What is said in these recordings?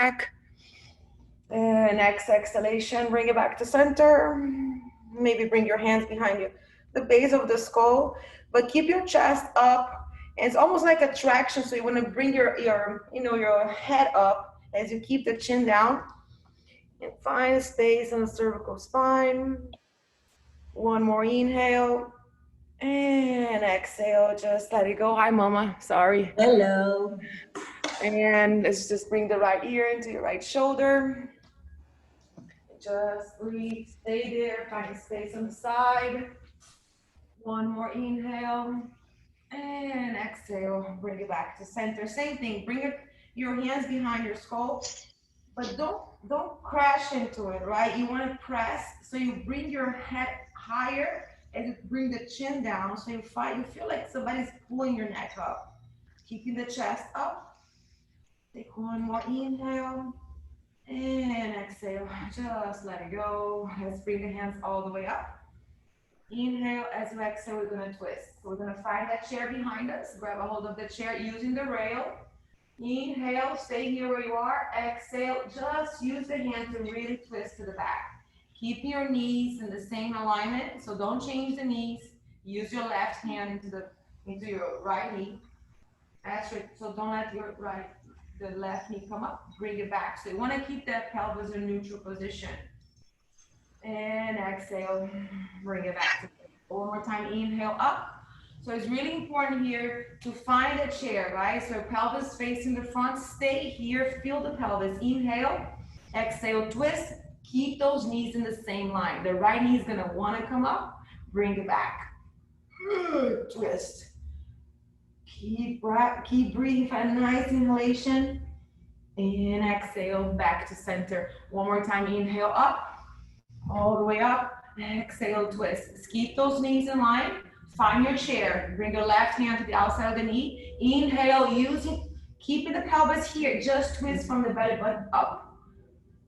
back. And next exhalation, bring it back to center. Maybe bring your hands behind you, the base of the skull, but keep your chest up. And it's almost like a traction. So you want to bring your head up as you keep the chin down and find space in the cervical spine. One more inhale and exhale. Just let it go. Hi, mama. Sorry. Hello. And let's just bring the right ear into your right shoulder. Just breathe, stay there, find space on the side. One more inhale and exhale. Bring it back to center. Same thing. Your hands behind your skull, but don't crash into it, right? You want to press, so you bring your head higher and you bring the chin down. So you feel like somebody's pulling your neck up, keeping the chest up. Take one more inhale. And exhale, just let it go. Let's bring the hands all the way up. Inhale, as you exhale, we're gonna twist. So we're gonna find that chair behind us. Grab a hold of the chair using the rail. Inhale, stay here where you are. Exhale, just use the hand to really twist to the back. Keep your knees in the same alignment, so don't change the knees. Use your left hand into your right knee. That's right, so don't let the left knee come up, bring it back. So you want to keep that pelvis in neutral position. And exhale, bring it back. One more time, inhale up. So it's really important here to find a chair, right? So pelvis facing the front, stay here, feel the pelvis. Inhale, exhale, twist. Keep those knees in the same line. The right knee is gonna wanna come up, bring it back. Twist. Keep breathing for a nice inhalation. And exhale, back to center. One more time, inhale up, all the way up. Exhale, twist. Keep those knees in line. Find your chair. Bring your left hand to the outside of the knee. Inhale, keeping the pelvis here. Just twist from the belly button up.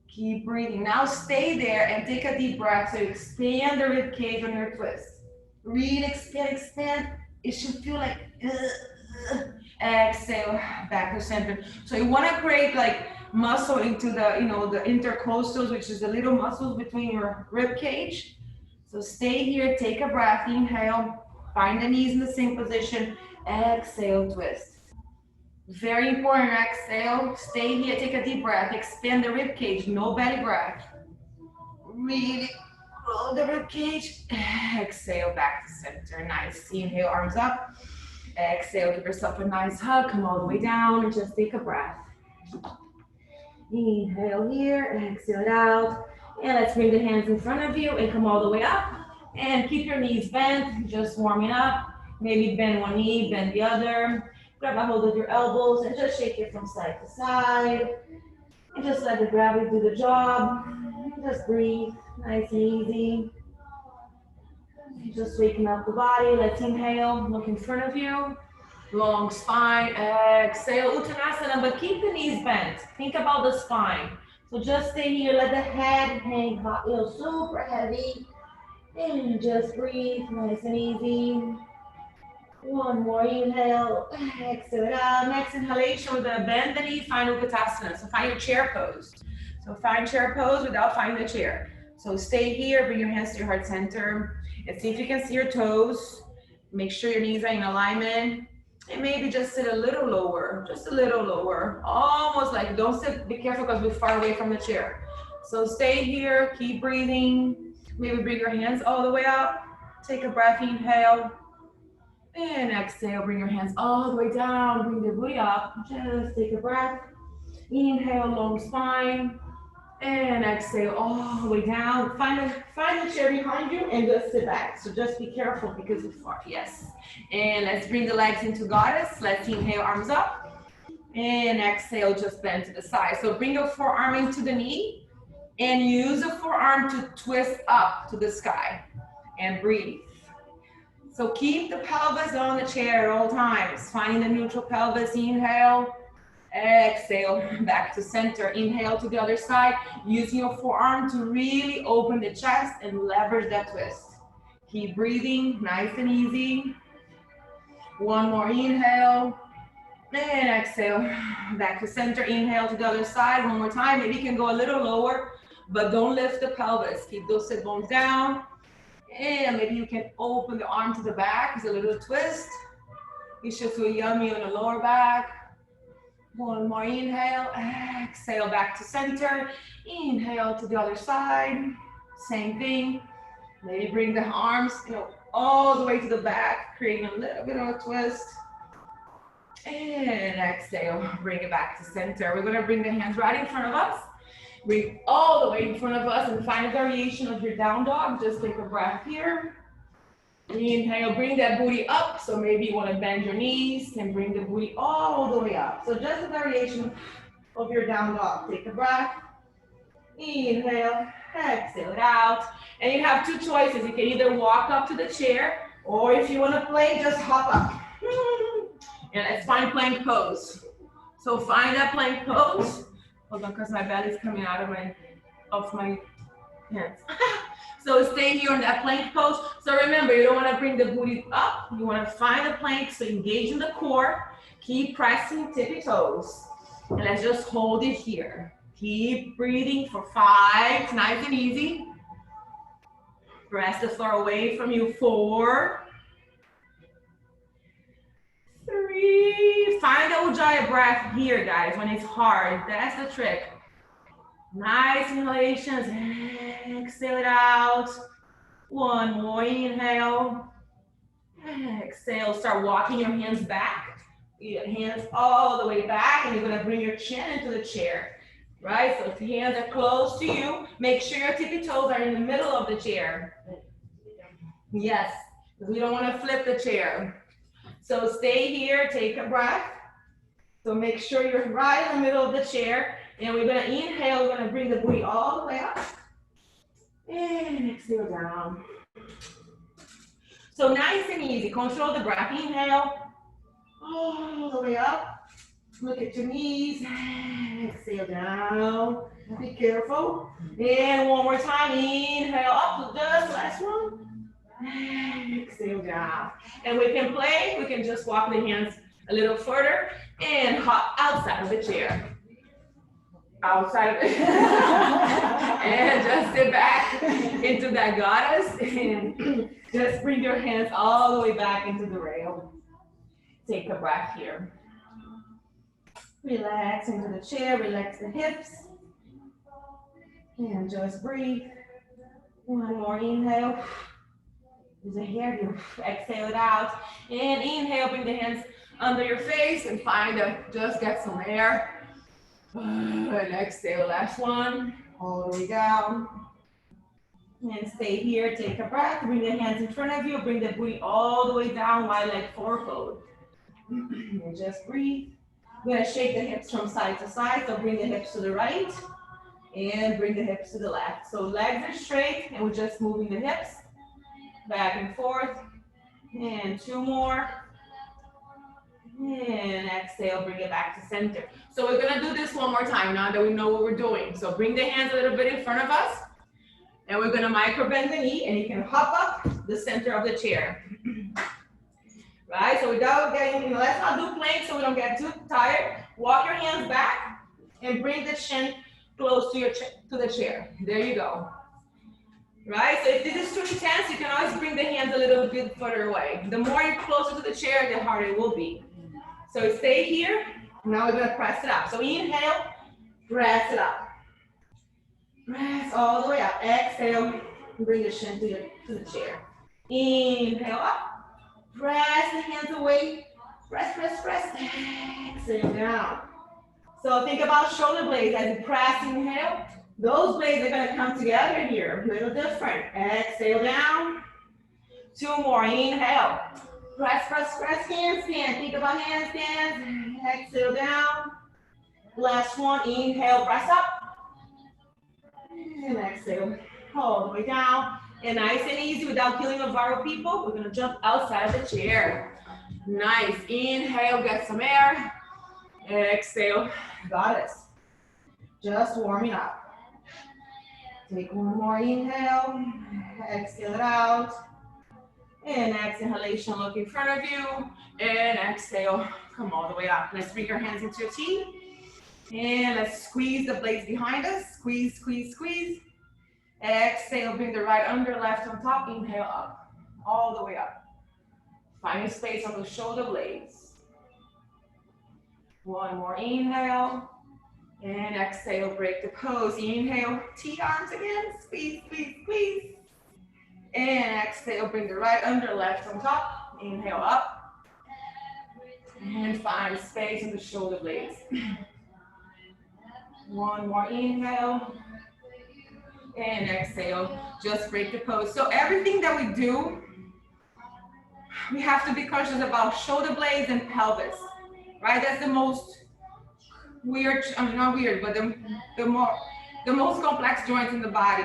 Keep breathing. Now stay there and take a deep breath. So expand the rib cage on your twist. Really expand. It should feel like exhale, back to center. So you want to create like muscle into the intercostals, which is the little muscles between your rib cage. So stay here, take a breath, inhale, find the knees in the same position, exhale, twist. Very important, exhale, stay here, take a deep breath, expand the rib cage, no belly breath. Really roll the rib cage, exhale, back to center, nice. Inhale, arms up. Exhale, give yourself a nice hug, come all the way down and just take a breath. Inhale here, exhale it out. And let's bring the hands in front of you and come all the way up. And keep your knees bent, just warming up. Maybe bend one knee, bend the other. Grab a hold of your elbows and just shake it from side to side. And just let the gravity do the job. Just breathe, nice and easy. Just waking up the body. Let's inhale, look in front of you. Long spine, exhale, Uttanasana, but keep the knees bent. Think about the spine. So just stay here, let the head hang super heavy. And just breathe, nice and easy. One more inhale, exhale it out. Next inhalation, we're gonna bend the knee, find Uttanasana. So find your chair pose. So find chair pose without finding the chair. So stay here, bring your hands to your heart center. And see if you can see your toes. Make sure your knees are in alignment. And maybe just sit a little lower, just a little lower. Almost like, don't sit, be careful because we're far away from the chair. So stay here, keep breathing. Maybe bring your hands all the way up. Take a breath, inhale. And exhale, bring your hands all the way down. Bring the booty up, just take a breath. Inhale, long spine. And exhale all the way down. Find the chair behind you and just sit back. So just be careful because it's far. Yes. And let's bring the legs into goddess. Let's inhale, arms up. And exhale, just bend to the side. So bring your forearm into the knee and use the forearm to twist up to the sky. And breathe. So keep the pelvis on the chair at all times. Finding the neutral pelvis. Inhale. Exhale, back to center. Inhale to the other side. Using your forearm to really open the chest and leverage that twist. Keep breathing, nice and easy. One more inhale. And exhale, back to center. Inhale to the other side. One more time. Maybe you can go a little lower, but don't lift the pelvis. Keep those sit bones down. And maybe you can open the arm to the back. It's a little twist. You should feel yummy on the lower back. One more inhale. Exhale back to center. Inhale to the other side. Same thing. Maybe bring the arms, all the way to the back, creating a little bit of a twist. And exhale, bring it back to center. We're gonna bring the hands right in front of us. Bring all the way in front of us and find a variation of your down dog. Just take a breath here. Inhale, bring that booty up. So maybe you wanna bend your knees and bring the booty all the way up. So just a variation of your down dog. Take a breath. Inhale, exhale it out. And you have two choices. You can either walk up to the chair, or if you wanna play, just hop up. And let's find plank pose. So find that plank pose. Hold on, because my belly's coming out of my hands. So stay here in that plank pose. So remember, you don't want to bring the booty up. You want to find the plank, so engage in the core. Keep pressing tippy toes. And let's just hold it here. Keep breathing for 5. It's nice and easy. Press the floor away from you. 4. 3. Find the Ujjayi breath here, guys, when it's hard. That's the trick. Nice inhalations. Exhale it out. One more inhale. Exhale. Start walking your hands back. Your hands all the way back, and you're going to bring your chin into the chair. Right? So if your hands are close to you, make sure your tippy toes are in the middle of the chair. Yes, because we don't want to flip the chair. So stay here, take a breath. So make sure you're right in the middle of the chair. And we're gonna inhale, we're gonna bring the booty all the way up. And exhale down. So nice and easy, control the breath. Inhale, all the way up. Look at your knees, exhale down. Be careful. And one more time, inhale up to just last one. Exhale down. And we can play, we can just walk the hands a little further and hop outside of the chair. Outside of it. And just sit back into that goddess and just bring your hands all the way back into the rail. Take a breath here. Relax into the chair, relax the hips. And just breathe. One more inhale. There's a hair here. Exhale it out. And inhale, bring the hands under your face and just get some air. And exhale, last one. All the way down. And stay here, take a breath. Bring the hands in front of you. Bring the booty all the way down, wide leg forward fold. And just breathe. We're gonna shake the hips from side to side. So bring the hips to the right and bring the hips to the left. So legs are straight and we're just moving the hips back and forth. And 2 more. And exhale, bring it back to center. So we're gonna do this one more time now that we know what we're doing. So bring the hands a little bit in front of us. And we're gonna micro bend the knee and you can hop up the center of the chair. Right, so without getting, let's not do plank so we don't get too tired. Walk your hands back and bring the chin close to the chair. There you go. Right, so if this is too intense, you can always bring the hands a little bit further away. The more you're closer to the chair, the harder it will be. So stay here. Now we're gonna press it up. So inhale, press it up. Press all the way up. Exhale, bring the chin to the chair. Inhale up. Press the hands away. Press, press, press. Exhale down. So think about shoulder blades as you press, inhale. Those blades are gonna come together here. A little different. Exhale down. 2 more. Inhale. Press, press, press. Handstand. Think about handstands. Exhale down. Last one. Inhale. Press up. And exhale. All the way down. And nice and easy without killing the viral people. We're gonna jump outside of the chair. Nice. Inhale, get some air. Exhale, goddess. Just warming up. Take 1 more inhale. Exhale it out. And exhalation, look in front of you. And exhale, come all the way up. Let's bring your hands into your T. And let's squeeze the blades behind us. Squeeze, squeeze, squeeze. Exhale, bring the right under, left on top. Inhale up, all the way up. Find your space on the shoulder blades. One more inhale. And exhale, break the pose. Inhale, T arms again. Squeeze, squeeze, squeeze. And exhale, bring the right under, left on top. Inhale up. And find space on the shoulder blades. One more inhale. And exhale, just break the pose. So everything that we do, we have to be conscious about shoulder blades and pelvis, right? That's the most weird, I mean not weird, but the most complex joints in the body.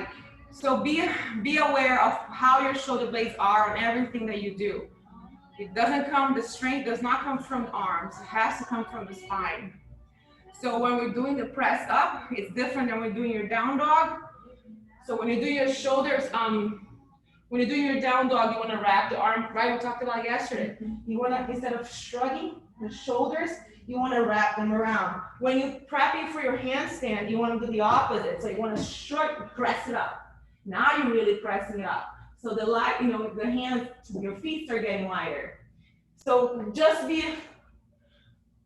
So be aware of how your shoulder blades are on everything that you do. It doesn't come, the strength does not come from the arms. It has to come from the spine. So when we're doing the press up, it's different than when we're doing your down dog. So when you do your shoulders, when you're doing your down dog, you want to wrap the arm, right? We talked about yesterday. You want to, instead of shrugging the shoulders, you want to wrap them around. When you're prepping for your handstand, you want to do the opposite. So you want to shrug, press it up. Now you're really pressing it up. So the light, the hands, your feet are getting lighter. So just be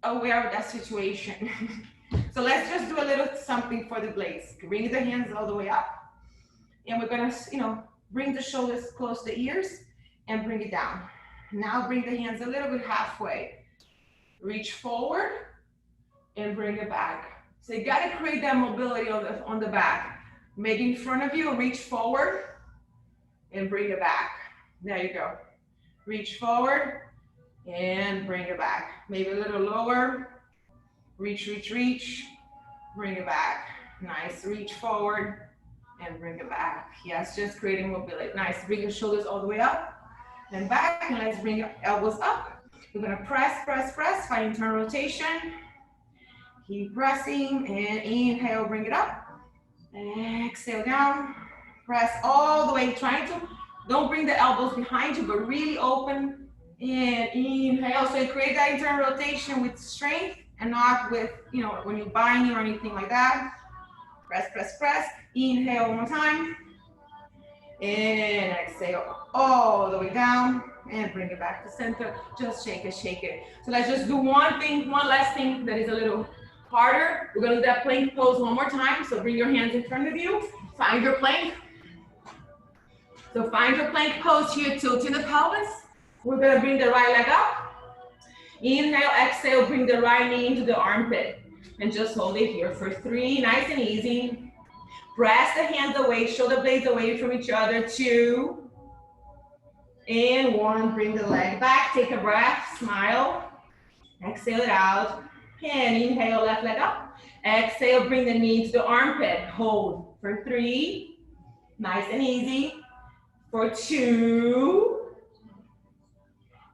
aware of that situation. So let's just do a little something for the blades. Bring the hands all the way up. And we're gonna, bring the shoulders close to the ears and bring it down. Now bring the hands a little bit halfway. Reach forward and bring it back. So you gotta create that mobility on the back. Maybe in front of you, reach forward and bring it back. There you go. Reach forward and bring it back. Maybe a little lower. Reach, reach, reach. Bring it back. Nice. Reach forward and bring it back. Yes, just creating mobility. Nice. Bring your shoulders all the way up and back. And let's bring your elbows up. We're gonna press, press, press. Find internal rotation. Keep pressing and inhale, bring it up. Exhale down. Press all the way. Don't bring the elbows behind you, but really open. And inhale. So you create that internal rotation with strength and not with, when you're binding or anything like that. Press, press, press. Inhale one more time. And exhale all the way down. And bring it back to center. Just shake it, shake it. So let's just do one last thing that is a little harder. We're gonna do that plank pose one more time. So bring your hands in front of you. Find your plank. So find your plank pose here, tilting the pelvis. We're gonna bring the right leg up. Inhale, exhale, bring the right knee into the armpit. And just hold it here for 3, nice and easy. Press the hands away, shoulder blades away from each other. 2, and 1. Bring the leg back, take a breath, smile. Exhale it out. And inhale, left leg up. Exhale, bring the knee to the armpit. Hold for 3, nice and easy. For 2,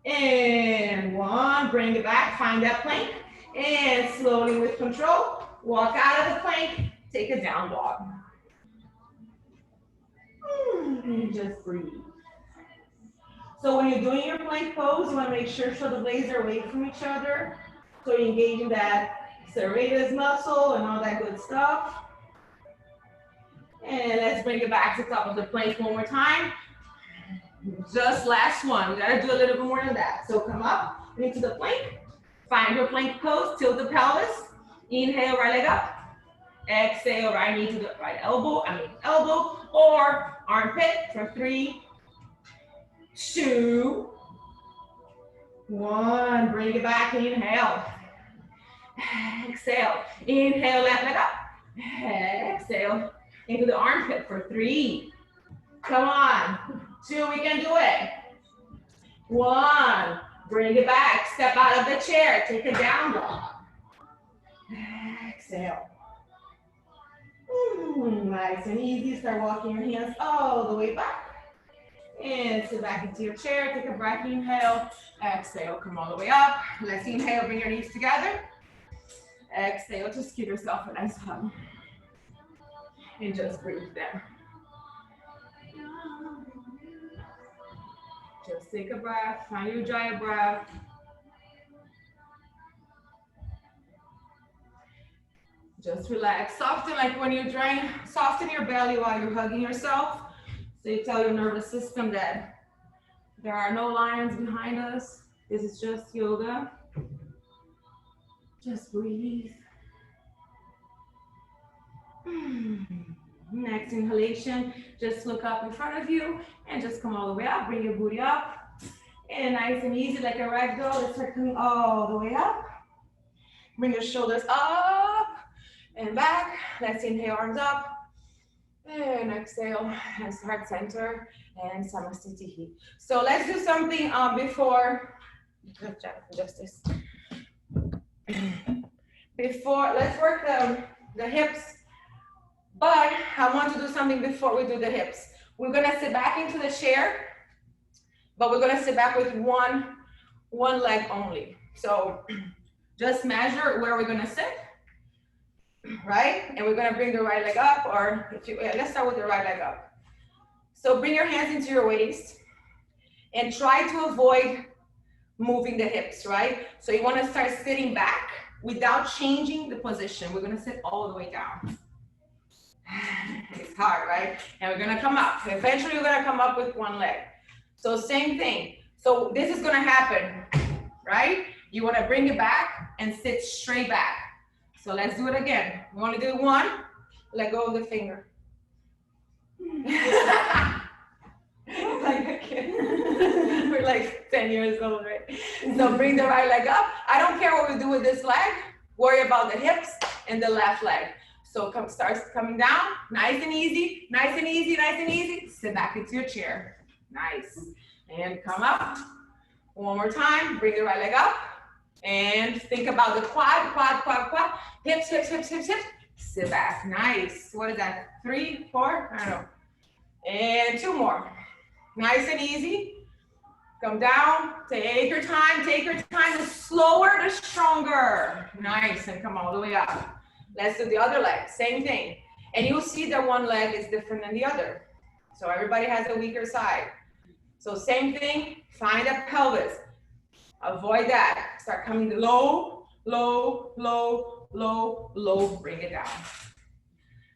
and 1. Bring it back, find that plank. And slowly with control, walk out of the plank, take a down dog. And just breathe. So when you're doing your plank pose, you want to make sure the blades are away from each other. So you're engaging that serratus muscle and all that good stuff. And let's bring it back to the top of the plank one more time. Just last one. We gotta do a little bit more than that. So come up into the plank. Find your plank pose, tilt the pelvis. Inhale, right leg up. Exhale, right knee to the right elbow, or armpit for 3, 2, 1. Bring it back, inhale. Exhale, inhale, left leg up. Exhale, into the armpit for 3. Come on, 2, we can do it. 1, bring it back, step out of the chair, take a down dog. Exhale. Nice and easy, start walking your hands all the way back. And sit back into your chair, take a breath, inhale, exhale, come all the way up. Let's inhale, bring your knees together. Exhale, just give yourself a nice hug. And just breathe there. Just take a breath, find your giant breath. Just relax. Soften, like when you drain, soften your belly while you're hugging yourself. So you tell your nervous system that there are no lions behind us. This is just yoga. Just breathe. Next inhalation, just look up in front of you and just come all the way up. Bring your booty up. And nice and easy, like a ragdoll. Let's start coming all the way up. Bring your shoulders up and back. Let's inhale, arms up. And exhale, and heart center and Samasthiti. So let's do something before, justice. Before, let's work the hips, but I want to do something before we do the hips. We're gonna sit back into the chair, but we're gonna sit back with one leg only. So just measure where we're gonna sit, right? And we're gonna bring the right leg up, or if you, let's start with the right leg up. So bring your hands into your waist and try to avoid moving the hips, right? So you wanna start sitting back without changing the position. We're gonna sit all the way down. It's hard, right? And we're gonna come up. Eventually we're gonna come up with one leg. So same thing. So this is gonna happen, right? You wanna bring it back and sit straight back. So let's do it again. We wanna do one, let go of the finger. It's like a kid. We're like 10 years old, right? So bring the right leg up. I don't care what we do with this leg. Worry about the hips and the left leg. So starts coming down, nice and easy, nice and easy, nice and easy. Sit back into your chair. Nice. And come up. One more time. Bring the right leg up. And think about the quad, quad, quad, quad. Hips, hips, hips, hips, hips. Sit back. Nice. What is that? 3, 4? I don't know. And 2 more. Nice and easy. Come down. Take your time. Take your time. The slower, the stronger. Nice. And come all the way up. Let's do the other leg. Same thing. And you'll see that one leg is different than the other. So everybody has a weaker side. So same thing. Find a pelvis. Avoid that. Start coming low, low, low, low, low. Bring it down.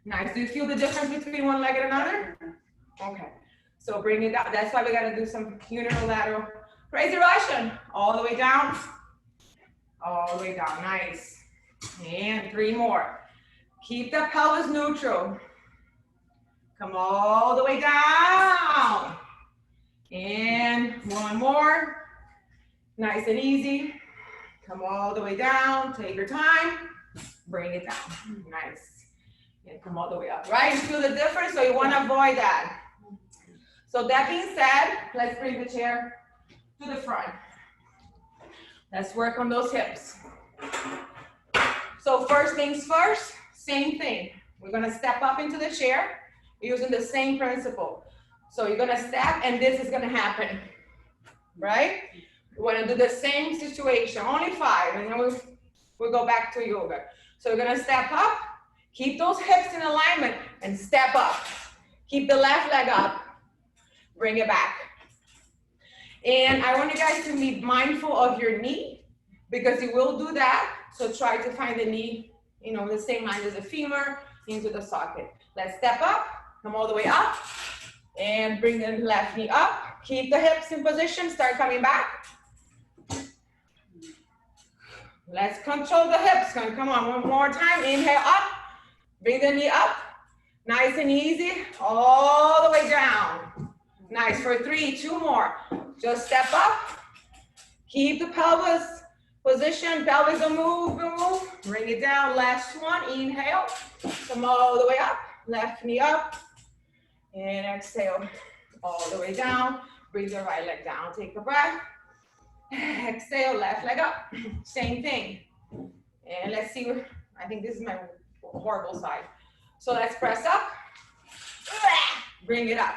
Nice. Do you feel the difference between one leg and another? Okay. So bring it down. That's why we got to do some unilateral crazy Russian. All the way down. All the way down. Nice. And 3 more. Keep the pelvis neutral. Come all the way down. And 1 more. Nice and easy. Come all the way down. Take your time. Bring it down. Nice. And come all the way up. Right? You feel the difference? So you want to avoid that. So that being said, let's bring the chair to the front. Let's work on those hips. So first things first, same thing. We're gonna step up into the chair using the same principle. So you're gonna step and this is gonna happen, right? We wanna do the same situation, only 5, and then we'll go back to yoga. So you're gonna step up, keep those hips in alignment and step up. Keep the left leg up, bring it back. And I want you guys to be mindful of your knee because you will do that. So try to find the knee, the same line as the femur into the socket. Let's step up, come all the way up, and bring the left knee up. Keep the hips in position, start coming back. Let's control the hips. Come on, one more time. Inhale up, bring the knee up. Nice and easy, all the way down. Nice, for 3, 2 more. Just step up, keep the pelvis position, pelvis will move, bring it down, last one, inhale, come all the way up, left knee up, and exhale, all the way down, bring the right leg down, take a breath, exhale, left leg up, same thing, and let's see, I think this is my horrible side, so let's press up, bring it up,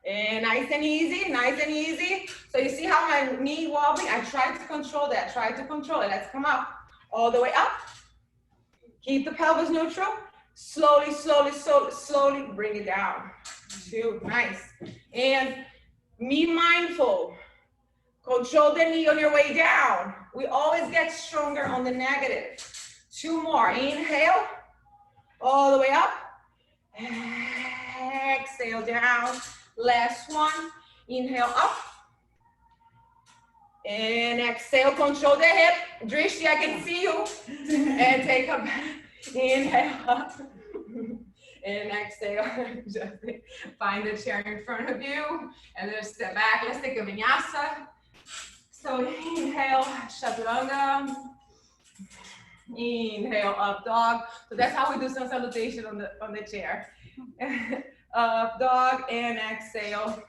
and nice and easy, so you see how my knee wobbling? I try to control that, let's come up, all the way up, keep the pelvis neutral, slowly, bring it down, 2, nice, and be mindful, control the knee on your way down, we always get stronger on the negative, 2 more. Inhale, all the way up. Exhale down. Last one. Inhale up. And exhale, control the hip. Drishti, I can see you. And take a breath. Inhale up. And exhale. Just find the chair in front of you. And then step back. Let's take a vinyasa. So inhale, chaturanga. Inhale, up dog. So that's how we do sun salutation on the chair. Up dog and exhale,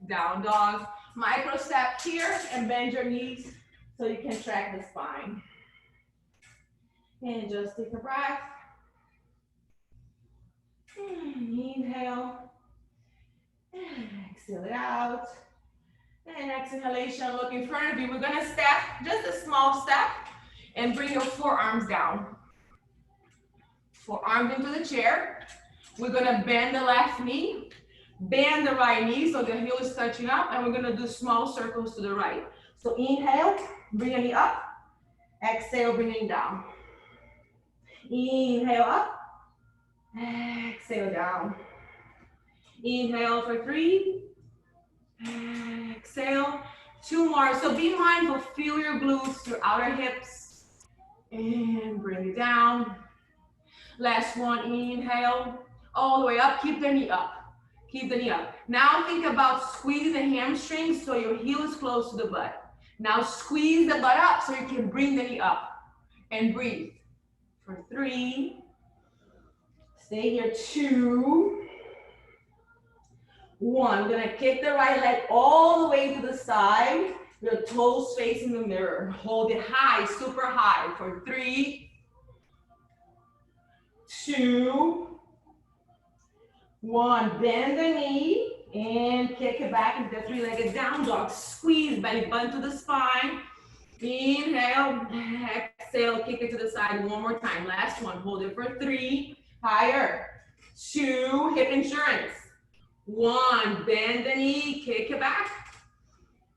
down dog. Micro step here and bend your knees so you can track the spine. And just take a breath. Inhale. Exhale it out. And exhalation, look in front of you. We're gonna step, just a small step, and bring your forearms down. Forearms into the chair. We're gonna bend the left knee, bend the right knee so the heel is touching up, and we're gonna do small circles to the right. So inhale, bring your knee up. Exhale, bring it down. Inhale up. Exhale down. Inhale for 3. Exhale. 2 more. So be mindful, feel your glutes, your outer hips. And bring it down. Last one, inhale. All the way up, keep the knee up. Keep the knee up. Now think about squeezing the hamstrings so your heel is close to the butt. Now squeeze the butt up so you can bring the knee up. And breathe. For 3. Stay here, 2. 1, we're gonna kick the right leg all the way to the side. Your toes facing the mirror. Hold it high, super high. For 3, 2, 1. Bend the knee and kick it back into the 3-legged down dog. Squeeze belly button to the spine. Inhale, exhale, kick it to the side 1 more time. Last one, hold it for 3, higher. 2, hip insurance. 1, bend the knee, kick it back.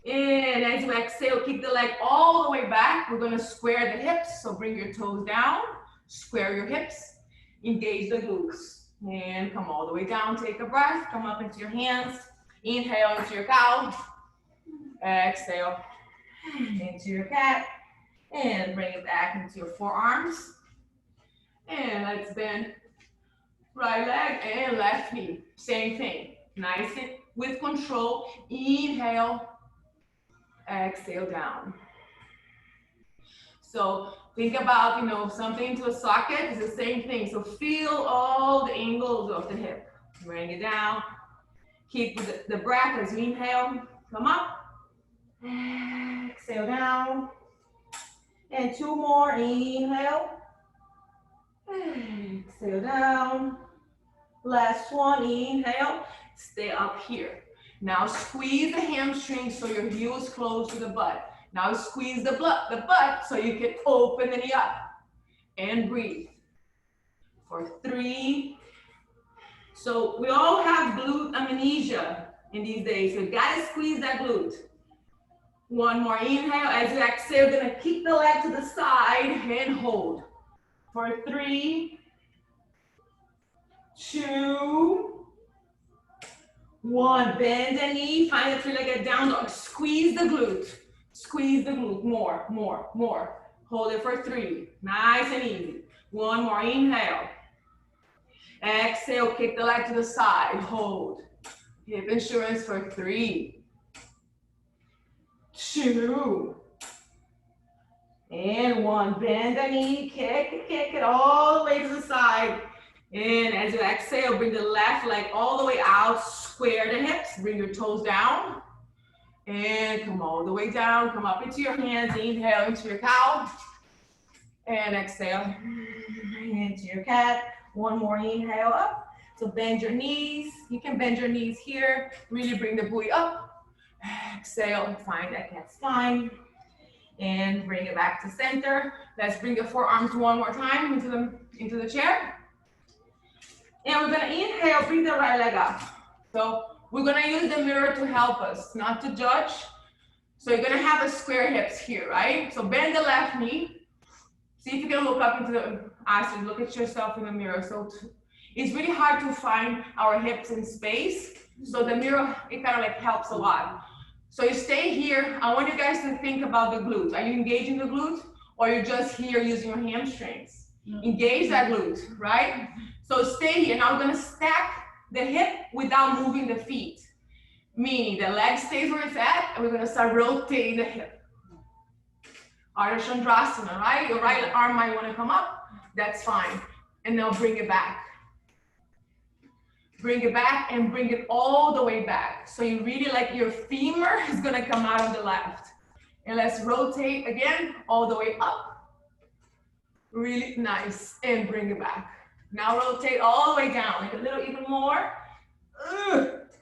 And as you exhale, kick the leg all the way back. We're gonna square the hips, so bring your toes down, square your hips, engage the glutes. And come all the way down, take a breath, come up into your hands. Inhale into your cow. Exhale into your cat. And bring it back into your forearms. And let's bend right leg and left knee. Same thing. Nice and with control. Inhale. Exhale down. So think about, something to a socket is the same thing. So feel all the angles of the hip. Bring it down. Keep the breath as you inhale. Come up. Exhale down. And 2 more. Inhale. Exhale down. Last one. Inhale. Stay up here. Now squeeze the hamstrings so your heel is close to the butt. Now squeeze the butt so you can open the knee up. And breathe. For 3. So we all have glute amnesia in these days. So you gotta squeeze that glute. 1 more inhale. As you exhale, you're gonna kick the leg to the side and hold. For 3, 2, 1. Bend the knee, find the 3-legged down dog. Squeeze the glute. Squeeze the glute. More, more, more. Hold it for 3. Nice and easy. 1 more. Inhale. Exhale, kick the leg to the side. Hold. Hip insurance for 3, 2, and 1. Bend the knee, kick it all the way to the side. And as you exhale, bring the left leg all the way out. Square the hips. Bring your toes down. And come all the way down. Come up into your hands. Inhale into your cow. And exhale into your cat. 1 more inhale up. So bend your knees. You can bend your knees here. Really bring the buoy up. Exhale and find that cat spine. And bring it back to center. Let's bring the forearms 1 more time into the chair. And we're gonna inhale, bring the right leg up. So we're gonna use the mirror to help us, not to judge. So you're gonna have a square hips here, right? So bend the left knee. See if you can look up into the eyes, look at yourself in the mirror. So it's really hard to find our hips in space. So the mirror, it kind of like helps a lot. So you stay here. I want you guys to think about the glutes. Are you engaging the glutes, or you're just here using your hamstrings? Engage that glute, right? So stay here. Now we're gonna stack the hip without moving the feet. Meaning the leg stays where it's at, and we're gonna start rotating the hip. Ardha Chandrasana, right? Your right arm might wanna come up, that's fine. And now bring it back. Bring it back and bring it all the way back. So you really like your femur is gonna come out of the left. And let's rotate again, all the way up. Really nice, and bring it back. Now rotate all the way down, like a little even more.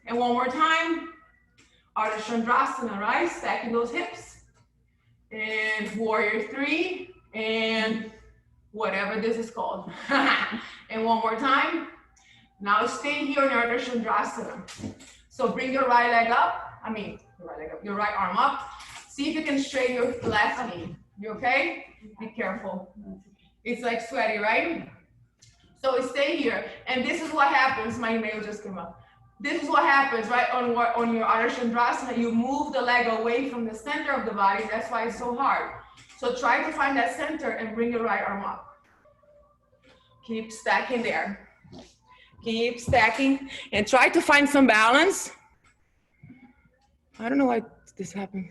And one more time. Ardha Chandrasana, right? Stacking those hips. And warrior 3, and whatever this is called. And one more time. Now stay here in Ardha Chandrasana. So bring your right leg up. Your right arm up. See if you can straighten your left knee. You okay? Be careful. It's like sweaty, right? So stay here. And this is what happens. My nail just came up. This is what happens, right? On your Ardha Chandrasana, you move the leg away from the center of the body. That's why it's so hard. So try to find that center and bring your right arm up. Keep stacking there. Keep stacking and try to find some balance. I don't know why this happened.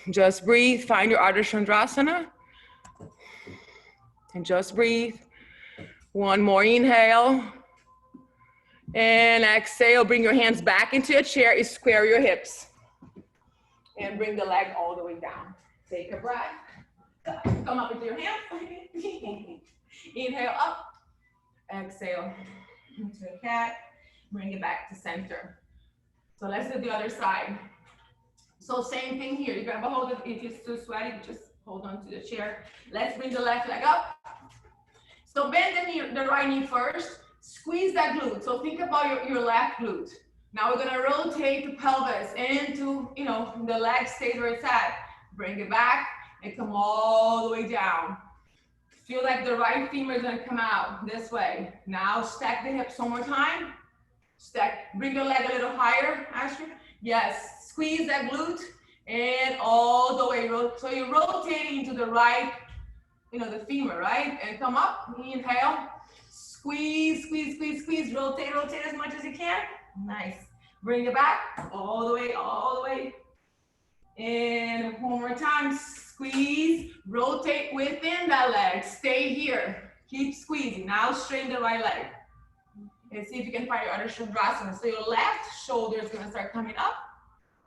Just breathe, find your Ardha Chandrasana. And just breathe. One more inhale. And exhale, bring your hands back into your chair, square your hips. And bring the leg all the way down. Take a breath. Come up into your hands. Inhale up. Exhale into a cat, bring it back to center. So let's do the other side. So same thing here. You grab a hold of, if it's too sweaty, just hold on to the chair. Let's bring the left leg up. So bend the right knee first. Squeeze that glute. So think about your left glute. Now we're gonna rotate the pelvis into, the leg stays where it's at. Bring it back and come all the way down. Feel like the right femur is gonna come out this way. Now stack the hips one more time. Stack, bring the leg a little higher, Astrid. Yes, squeeze that glute and all the way. So you're rotating into the right, the femur, right? And come up, inhale. Squeeze, squeeze, squeeze, squeeze. Rotate, rotate as much as you can. Nice. Bring it back, all the way, all the way. And one more time, squeeze, rotate within that leg. Stay here. Keep squeezing. Now straighten the right leg. And see if you can find your Ardha Chandrasana. So your left shoulder is going to start coming up,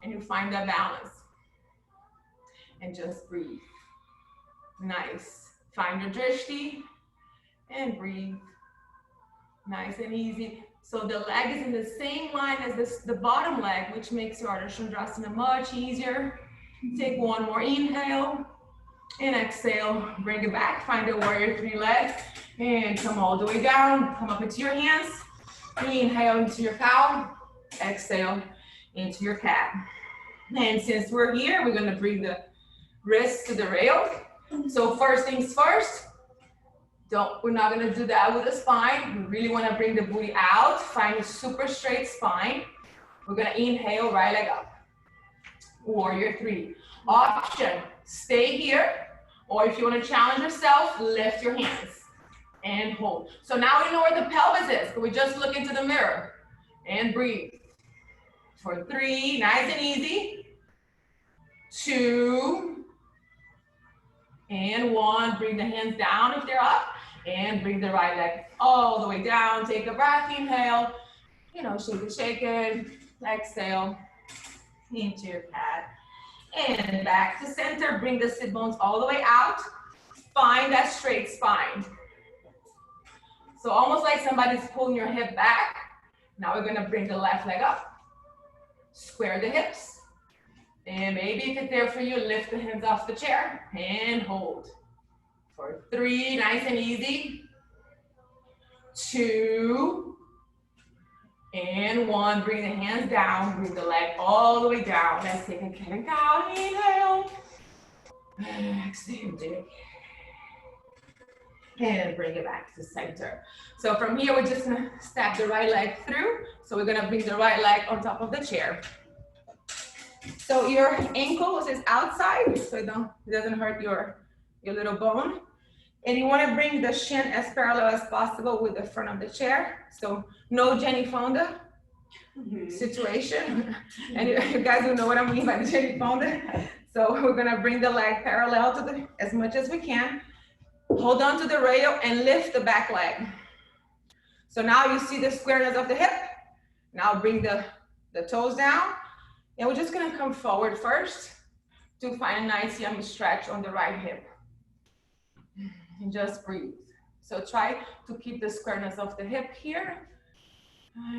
and you find that balance. And just breathe. Nice. Find your drishti, and breathe. Nice and easy. So the leg is in the same line as the bottom leg, which makes your Ardha Chandrasana much easier. Take one more inhale and exhale. Bring it back. Find a warrior 3 leg and come all the way down. Come up into your hands. Inhale into your cow. Exhale into your cat. And since we're here, we're going to bring the wrists to the rail. So first things first. We're not going to do that with the spine. We really want to bring the booty out. Find a super straight spine. We're going to inhale, right leg up. Warrior 3. Option, stay here. Or if you want to challenge yourself, lift your hands and hold. So now we know where the pelvis is. Can we just look into the mirror and breathe. For 3, nice and easy. 2. And 1. Bring the hands down if they're up. And bring the right leg all the way down. Take a breath, inhale. Shake it. Exhale into your cat. And back to center. Bring the sit bones all the way out. Find that straight spine. So almost like somebody's pulling your hip back. Now we're going to bring the left leg up. Square the hips. And maybe if it's there for you, lift the hands off the chair and hold. For 3, nice and easy. 2. And 1, bring the hands down, bring the leg all the way down. Let's take a cat and cow, inhale. Exhale, dig. and bring it back to center. So from here, we're just gonna step the right leg through. So we're gonna bring the right leg on top of the chair. So your ankle is outside, so it doesn't hurt your little bone. And you wanna bring the shin as parallel as possible with the front of the chair. So no Jenny Fonda situation. And you guys will know what I mean by the Jenny Fonda. So we're gonna bring the leg parallel to as much as we can. Hold on to the rail and lift the back leg. So now you see the squareness of the hip. Now bring the toes down. And we're just gonna come forward first to find a nice yummy stretch on the right hip. And just breathe. So try to keep the squareness of the hip here.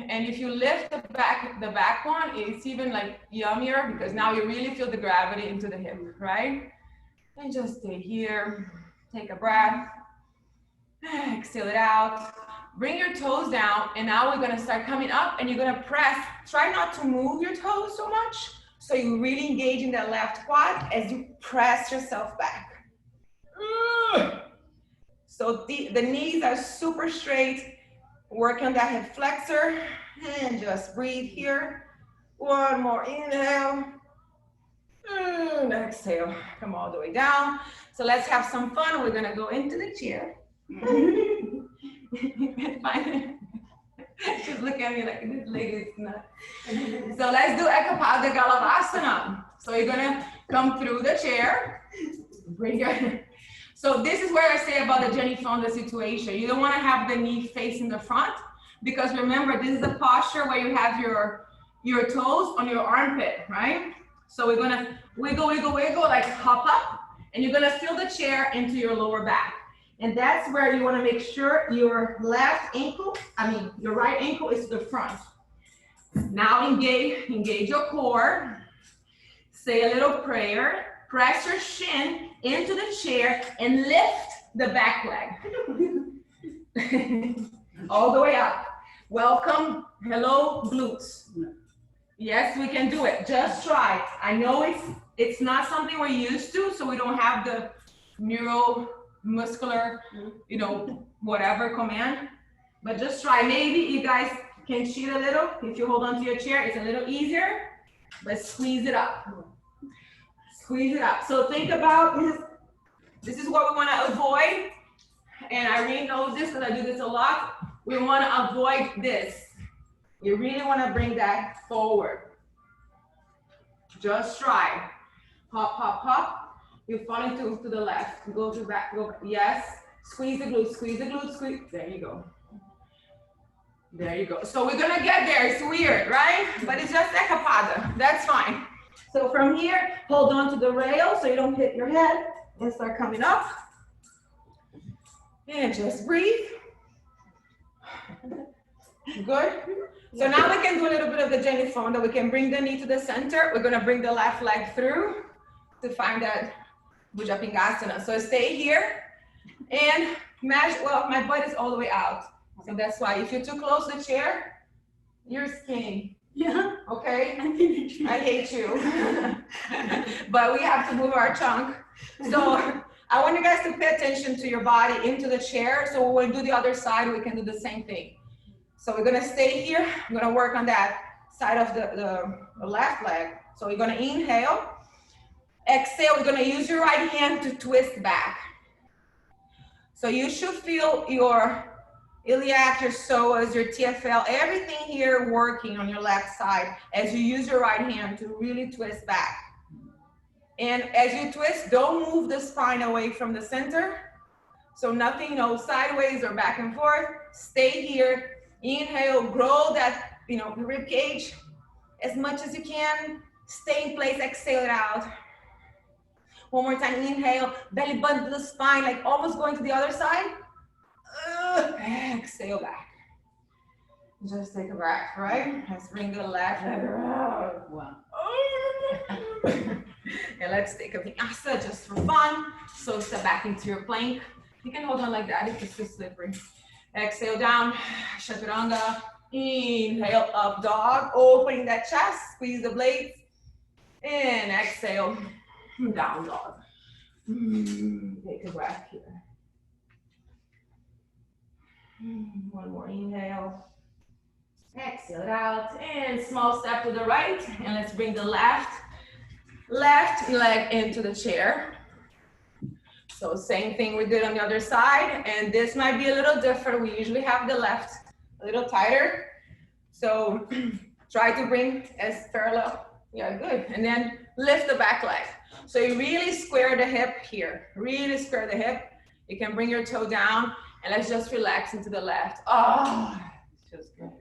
And if you lift the back one, it's even like yummier because now you really feel the gravity into the hip, right? And just stay here. Take a breath. Exhale it out. Bring your toes down, and now we're gonna start coming up, and you're gonna press. Try not to move your toes so much, so you really engage in that left quad as you press yourself back. So the knees are super straight. Work on that hip flexor, and just breathe here. One more inhale, and exhale. Come all the way down. So let's have some fun. We're gonna go into the chair. Just look at me like this lady's nuts. So let's do Ekapada Galavasana. So you're gonna come through the chair. Bring your. So this is where I say about the Jenny Fonda situation. You don't want to have the knee facing the front because remember this is a posture where you have your toes on your armpit, right? So we're gonna wiggle, wiggle, wiggle, like hop up, and you're gonna feel the chair into your lower back. And that's where you want to make sure your your right ankle is to the front. Now engage your core. Say a little prayer. Press your shin into the chair and lift the back leg. All the way up. Welcome. Hello, glutes. Yes, we can do it. Just try. I know it's not something we're used to, so we don't have the neuromuscular, whatever command. But just try. Maybe you guys can cheat a little. If you hold on to your chair, it's a little easier. But squeeze it up. Squeeze it up. So think about this is what we want to avoid. And Irene knows this because I do this a lot. We want to avoid this. You really want to bring that forward. Just try. Hop, hop, hop. You're falling to the left. Go to back. Go back. Yes. Squeeze the glutes. Squeeze the glutes. Squeeze. There you go. There you go. So we're gonna get there. It's weird, right? But it's just Ekapada. That's fine. So from here, hold on to the rail so you don't hit your head and start coming up. And just breathe. Good. So now we can do a little bit of the Jenny Fonda. We can bring the knee to the center. We're gonna bring the left leg through to find that Bhujapingasana. So stay here and imagine, well, my butt is all the way out. So that's why if you're too close to the chair, you're skinny. Yeah. Okay? I hate you. But we have to move our chunk. So I want you guys to pay attention to your body into the chair. So when we do the other side, we can do the same thing. So we're gonna stay here. I'm gonna work on that side of the left leg. So we're gonna inhale. Exhale, we're gonna use your right hand to twist back. So you should feel your iliac, your psoas, your TFL, everything here working on your left side as you use your right hand to really twist back. And as you twist, don't move the spine away from the center. So nothing, sideways or back and forth. Stay here. Inhale, grow that, the rib cage as much as you can. Stay in place, exhale it out. One more time, inhale, belly button to the spine, like almost going to the other side. Exhale back. Just take a breath, right? Let's bring the left leg around. Wow. And let's take a vinyasa just for fun. So step back into your plank. You can hold on like that if it's too slippery. Exhale down, chaturanga. Inhale, up dog, opening that chest, squeeze the blades. And exhale, down dog. Take a breath here. One more inhale. Exhale it out. And small step to the right. And let's bring the left leg into the chair. So same thing we did on the other side. And this might be a little different. We usually have the left a little tighter. So try to bring as parallel. Yeah, good. And then lift the back leg. So you really square the hip here. Really square the hip. You can bring your toe down and let's just relax into the left. Oh, feels good.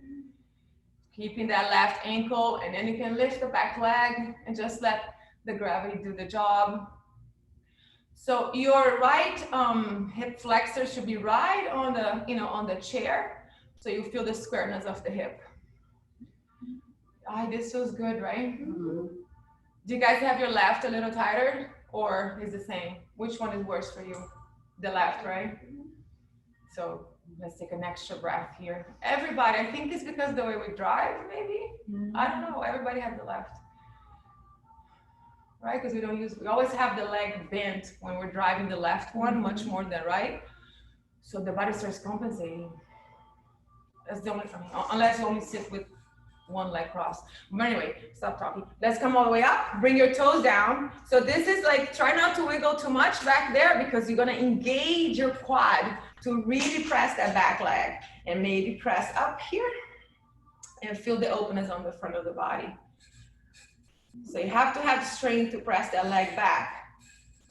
Keeping that left ankle, and then you can lift the back leg and just let the gravity do the job. So your right hip flexor should be right on the, on the chair. So you feel the squareness of the hip. This feels good, right? Mm-hmm. Do you guys have your left a little tighter or is the same? Which one is worse for you? The left, right? So let's take an extra breath here. Everybody, I think it's because the way we drive, maybe? Mm-hmm. I don't know, everybody has the left. Right, because we always have the leg bent when we're driving the left one, much more than right. So the body starts compensating. That's the only, unless you only sit with one leg crossed. But anyway, stop talking. Let's come all the way up. Bring your toes down. So this is like, try not to wiggle too much back there because you're gonna engage your quad to really press that back leg. And maybe press up here and feel the openness on the front of the body. So you have to have strength to press that leg back.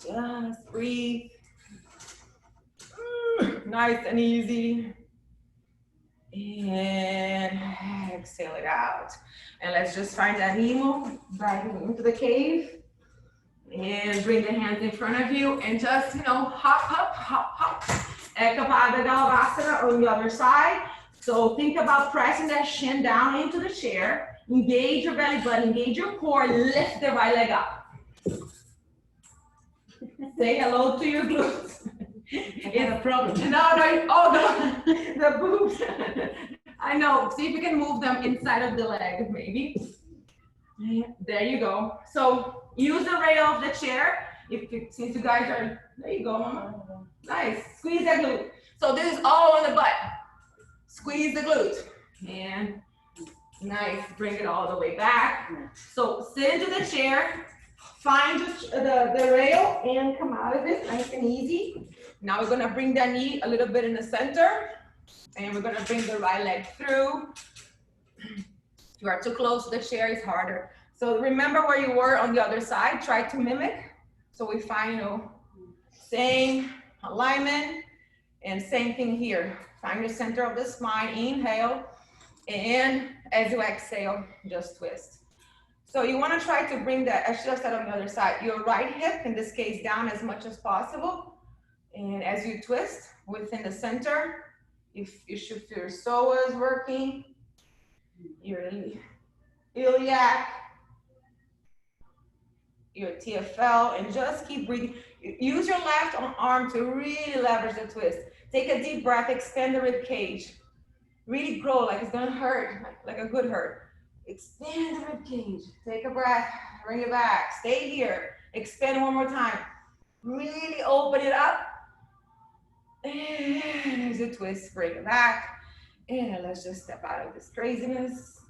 Just breathe. Nice and easy. And exhale it out. And let's just find that knee move back into the cave. And bring the hands in front of you and just, hop, hop, hop, hop. Ekapada Dalvasana on the other side. So think about pressing that shin down into the chair. Engage your belly button, engage your core, lift the right leg up. Say hello to your glutes. It's a problem. No, the boobs. I know. See if you can move them inside of the leg, maybe. There you go. So use the rail of the chair. Since you guys are, there you go, Mama. Nice. Squeeze that glute. So this is all on the butt. Squeeze the glute. And nice. Bring it all the way back. So sit into the chair. Find the rail and come out of it nice and easy. Now we're gonna bring that knee a little bit in the center and we're gonna bring the right leg through. If you are too close to the chair, it's harder. So remember where you were on the other side, try to mimic. So we find, same alignment and same thing here. Find your center of the spine, inhale, and as you exhale, just twist. So you want to try to bring that, I should have said on the other side, your right hip, in this case, down as much as possible. And as you twist within the center, you should feel your psoas working, your iliac, your TFL, and just keep breathing. Use your left arm to really leverage the twist. Take a deep breath, expand the rib cage. Really grow like it's gonna hurt, like a good hurt. Expand the rib cage. Take a breath, bring it back. Stay here. Expand one more time. Really open it up. And there's a twist, bring it back. And let's just step out of this craziness.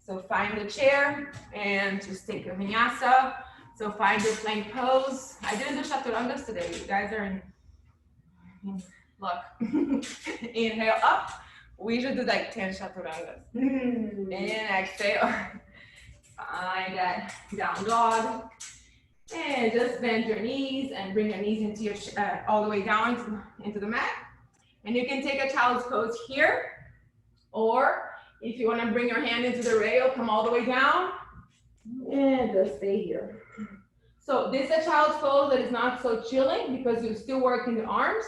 So find the chair and just take a vinyasa. So find your plank pose. I didn't do chaturangas today. You guys are in luck. Inhale up. We should do like 10 chaturangas. And exhale. Find that down dog. And just bend your knees and bring your knees into your all the way down into the mat. And you can take a child's pose here. Or if you want to bring your hand into the rail, come all the way down. And just stay here. So this is a child's pose that is not so chilling because you're still working the arms.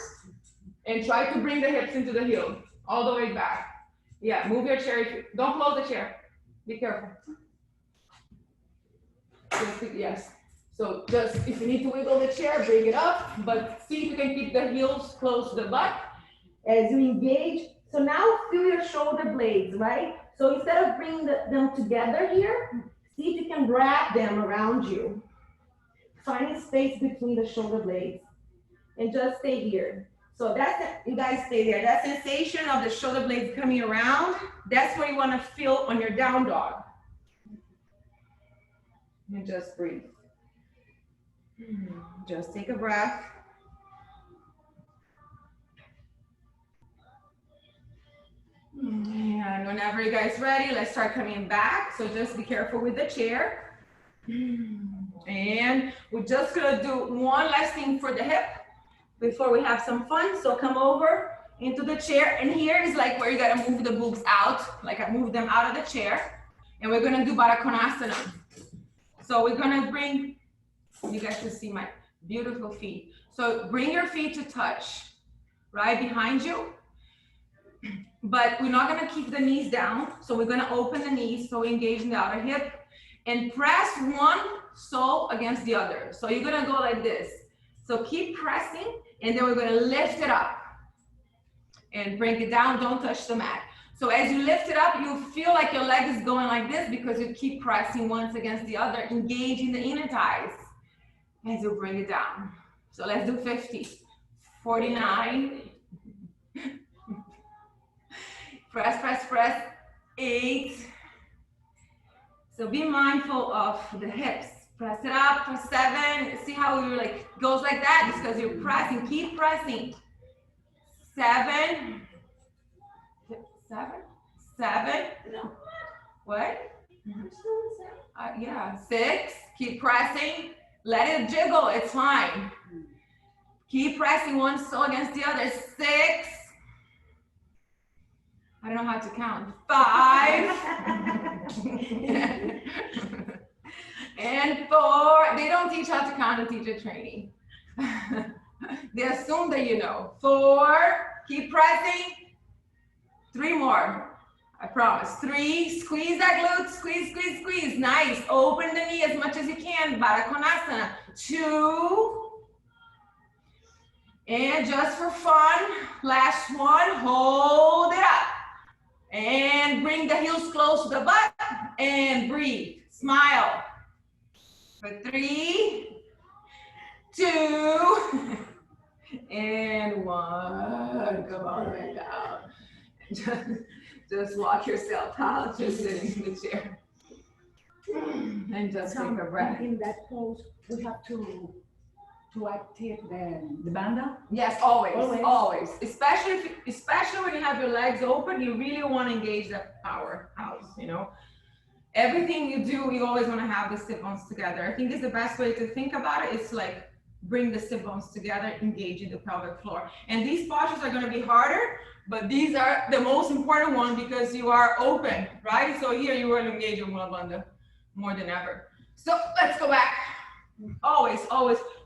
And try to bring the hips into the heel. All the way back. Yeah, move your chair. Don't close the chair. Be careful. Yes. So just, if you need to wiggle the chair, bring it up. But see if you can keep the heels close to the butt. As you engage. So now feel your shoulder blades, right? So instead of bringing them together here, see if you can wrap them around you. Finding space between the shoulder blades. And just stay here. So that's it. You guys stay there. That sensation of the shoulder blades coming around, that's what you want to feel on your down dog. And just breathe. Just take a breath. And whenever you guys ready, let's start coming back. So just be careful with the chair. And we're just gonna do one last thing for the hip before we have some fun. So come over into the chair, and here is like where you gotta move the boobs out, like I moved them out of the chair. And we're gonna do Baddha Konasana. So we're gonna bring, you guys can see my beautiful feet. So bring your feet to touch right behind you. But we're not gonna keep the knees down. So we're gonna open the knees, so we engage in the outer hip, and press one sole against the other. So you're gonna go like this. So keep pressing, and then we're gonna lift it up and bring it down, don't touch the mat. So as you lift it up, you feel like your leg is going like this because you keep pressing once against the other, engaging the inner thighs as you bring it down. So let's do 50, 49, press, press, press, 8. So be mindful of the hips. Press it up for 7. See how you're like, goes like that? It's because you're pressing, keep pressing. 7. 7. No. What? Yeah. 6. Keep pressing. Let it jiggle. It's fine. Keep pressing one sole against the other. 6. I don't know how to count. 5. And 4. They don't teach how to count in teacher training. They assume that you know. 4. Keep pressing. 3 more. I promise. 3. Squeeze that glute. Squeeze, squeeze, squeeze. Nice. Open the knee as much as you can. Baddha Konasana. 2. And just for fun, last one. Hold it up. And bring the heels close to the butt. And breathe. Smile. For 3, 2, and 1. Come on, right down. Just walk yourself out, just sitting in the chair. And just take a breath. In that pose, we have to activate the bandha? Yes, always. Especially when you have your legs open, you really want to engage that powerhouse, you know. Everything you do, you always want to have the sit bones together. I think it's the best way to think about it. It's like bring the sit bones together, engaging the pelvic floor. And these postures are going to be harder, but these are the most important one because you are open, right? So here you will engage your Mula Bandha more than ever. So let's go back. Always.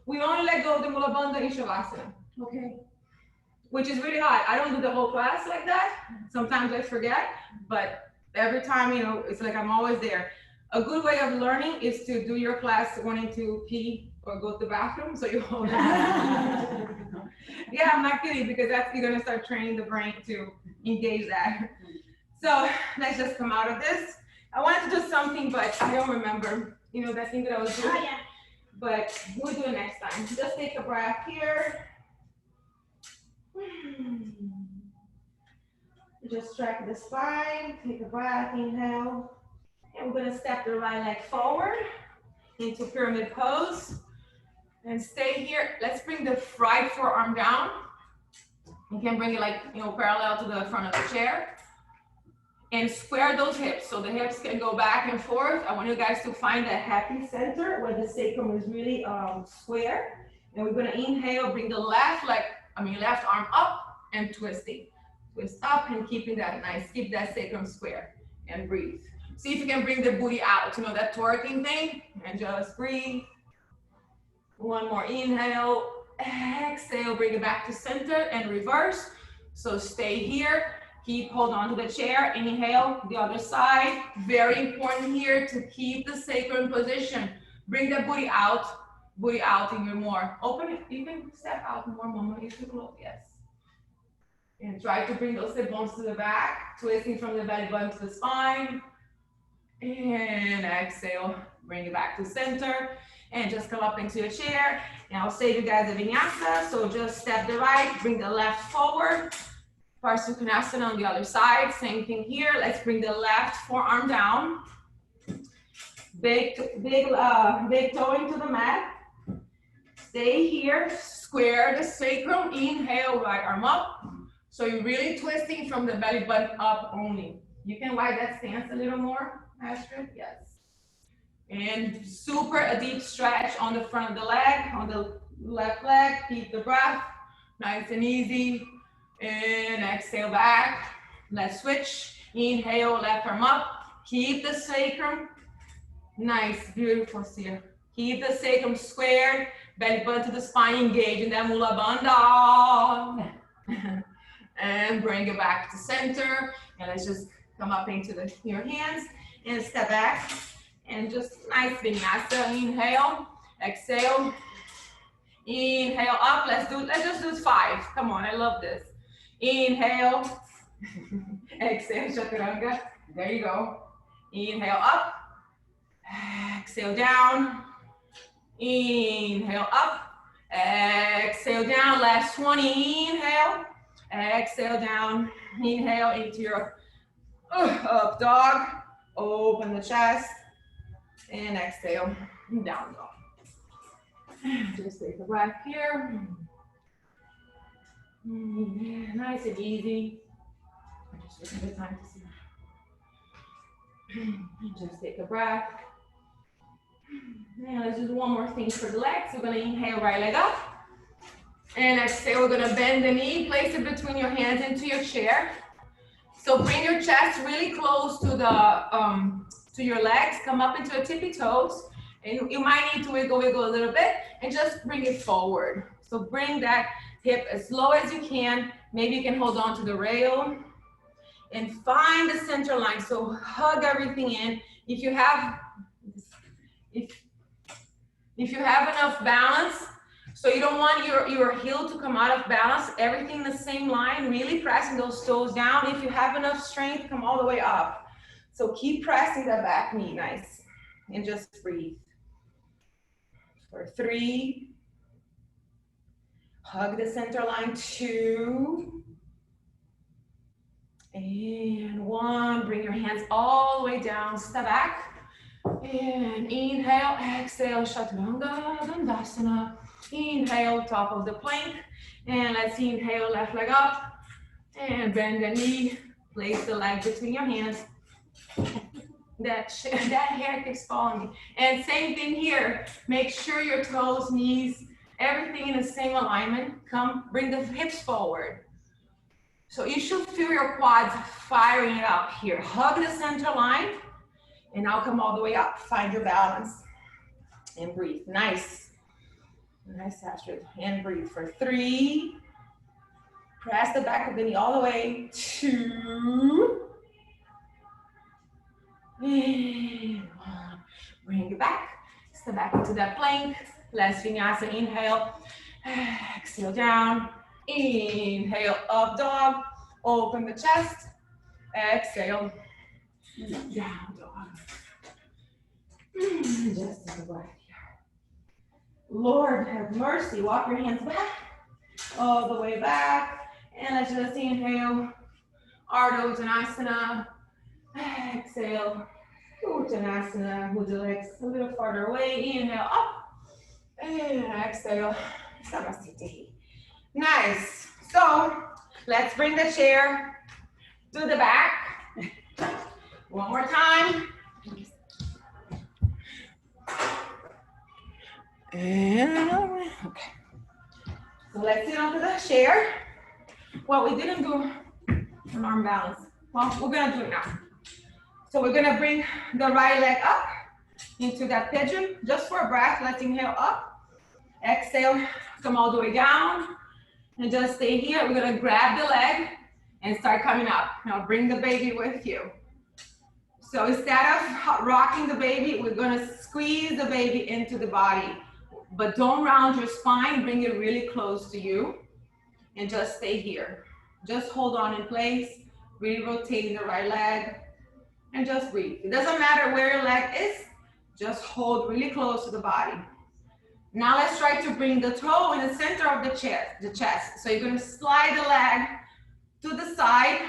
We only let go of the Mula Bandha in Shavasana. Okay. Which is really hard. I don't do the whole class like that. Sometimes I forget, but every time, you know, it's like I'm always there. A good way of learning is to do your class wanting to pee or go to the bathroom, so you hold it. Yeah, I'm not kidding, because that's, you're gonna start training the brain to engage that. So let's just come out of this. I wanted to do something, but I don't remember, you know, that thing that I was doing. Yeah. But we'll do it next time. Just take a breath here. Just stretch the spine, take a breath, inhale. And we're gonna step the right leg forward into pyramid pose. And stay here. Let's bring the right forearm down. You can bring it like, you know, parallel to the front of the chair. And square those hips, so the hips can go back and forth. I want you guys to find a happy center where the sacrum is really square. And we're gonna inhale, bring the left arm up and twisting. Twist up and keeping that nice, keep that sacrum square and breathe. See if you can bring the booty out, you know, that twerking thing, and just breathe. One more inhale, exhale, bring it back to center and reverse. So stay here, hold on to the chair, inhale, the other side. Very important here to keep the sacrum position. Bring the booty out even more. Open it, you can step out more, mama, if you close, yes. And try to bring those hip bones to the back, twisting from the belly button to the spine. And exhale, bring it back to center. And just come up into your chair. And I'll save you guys a vinyasa. So just step the right, bring the left forward. Parsukhanasana on the other side. Same thing here. Let's bring the left forearm down. Big toe into the mat. Stay here. Square the sacrum. Inhale, right arm up. So you're really twisting from the belly button up only. You can widen that stance a little more, Astrid. Yes. And super a deep stretch on the front of the leg, on the left leg. Keep the breath. Nice and easy. And exhale back. Let's switch. Inhale, left arm up. Keep the sacrum. Nice, beautiful here. Keep the sacrum squared. Belly button to the spine, engage in that Mula Bandha. And bring it back to center. And let's just come up into your hands and step back. And just nice vinyasa. Inhale, exhale. Inhale up. Let's just do 5. Come on, I love this. Inhale. Exhale, chaturanga. There you go. Inhale up. Exhale down. Inhale up. Exhale down. Last 20. Inhale. Exhale down. Inhale into your up dog. Open the chest. And exhale. Down dog. Just take a breath here. Nice and easy. Just take the time to see. Just take a breath. And let's do one more thing for the legs. We're gonna inhale, right leg up. And exhale, we're gonna bend the knee, place it between your hands into your chair. So bring your chest really close to your legs. Come up into your tippy toes. And you might need to wiggle a little bit and just bring it forward. So bring that hip as low as you can. Maybe you can hold on to the rail and find the center line. So hug everything in. If you have enough balance, so you don't want your heel to come out of balance, everything in the same line, really pressing those toes down. If you have enough strength, come all the way up. So keep pressing that back knee, nice. And just breathe. For 3, hug the center line, 2, and 1. Bring your hands all the way down, step back, and inhale, exhale, Chaturanga Dandasana. Inhale, top of the plank, and let's inhale, left leg up, and bend the knee, place the leg between your hands. That hair keeps falling. And same thing here. Make sure your toes, knees, everything in the same alignment. Come, bring the hips forward. So you should feel your quads firing it up here. Hug the center line. And now come all the way up. Find your balance. And breathe. Nice. Nice, Astrid. And breathe for 3. Press the back of the knee all the way. 2. And 1. Bring it back. Step back into that plank. Last vinyasa. Inhale. Exhale down. Inhale, up dog. Open the chest. Exhale. Down dog. Just take a breath here. Lord have mercy. Walk your hands back. All the way back. And let's just inhale. Ardha Uttanasana. Exhale, Uttanasana, move the legs a little farther away. Inhale, up, and exhale, Samasthiti. Nice. So let's bring the chair to the back. One more time. And okay. So let's sit onto the chair. Well, we didn't do an arm balance. Well, we're gonna do it now. So we're gonna bring the right leg up into that pigeon, just for a breath. Let's inhale up, exhale, come all the way down, and just stay here. We're gonna grab the leg and start coming up. Now bring the baby with you. So instead of rocking the baby, we're gonna squeeze the baby into the body, but don't round your spine, bring it really close to you, and just stay here. Just hold on in place, really rotating the right leg, and just breathe. It doesn't matter where your leg is, just hold really close to the body. Now let's try to bring the toe in the center of the chest. So you're gonna slide the leg to the side,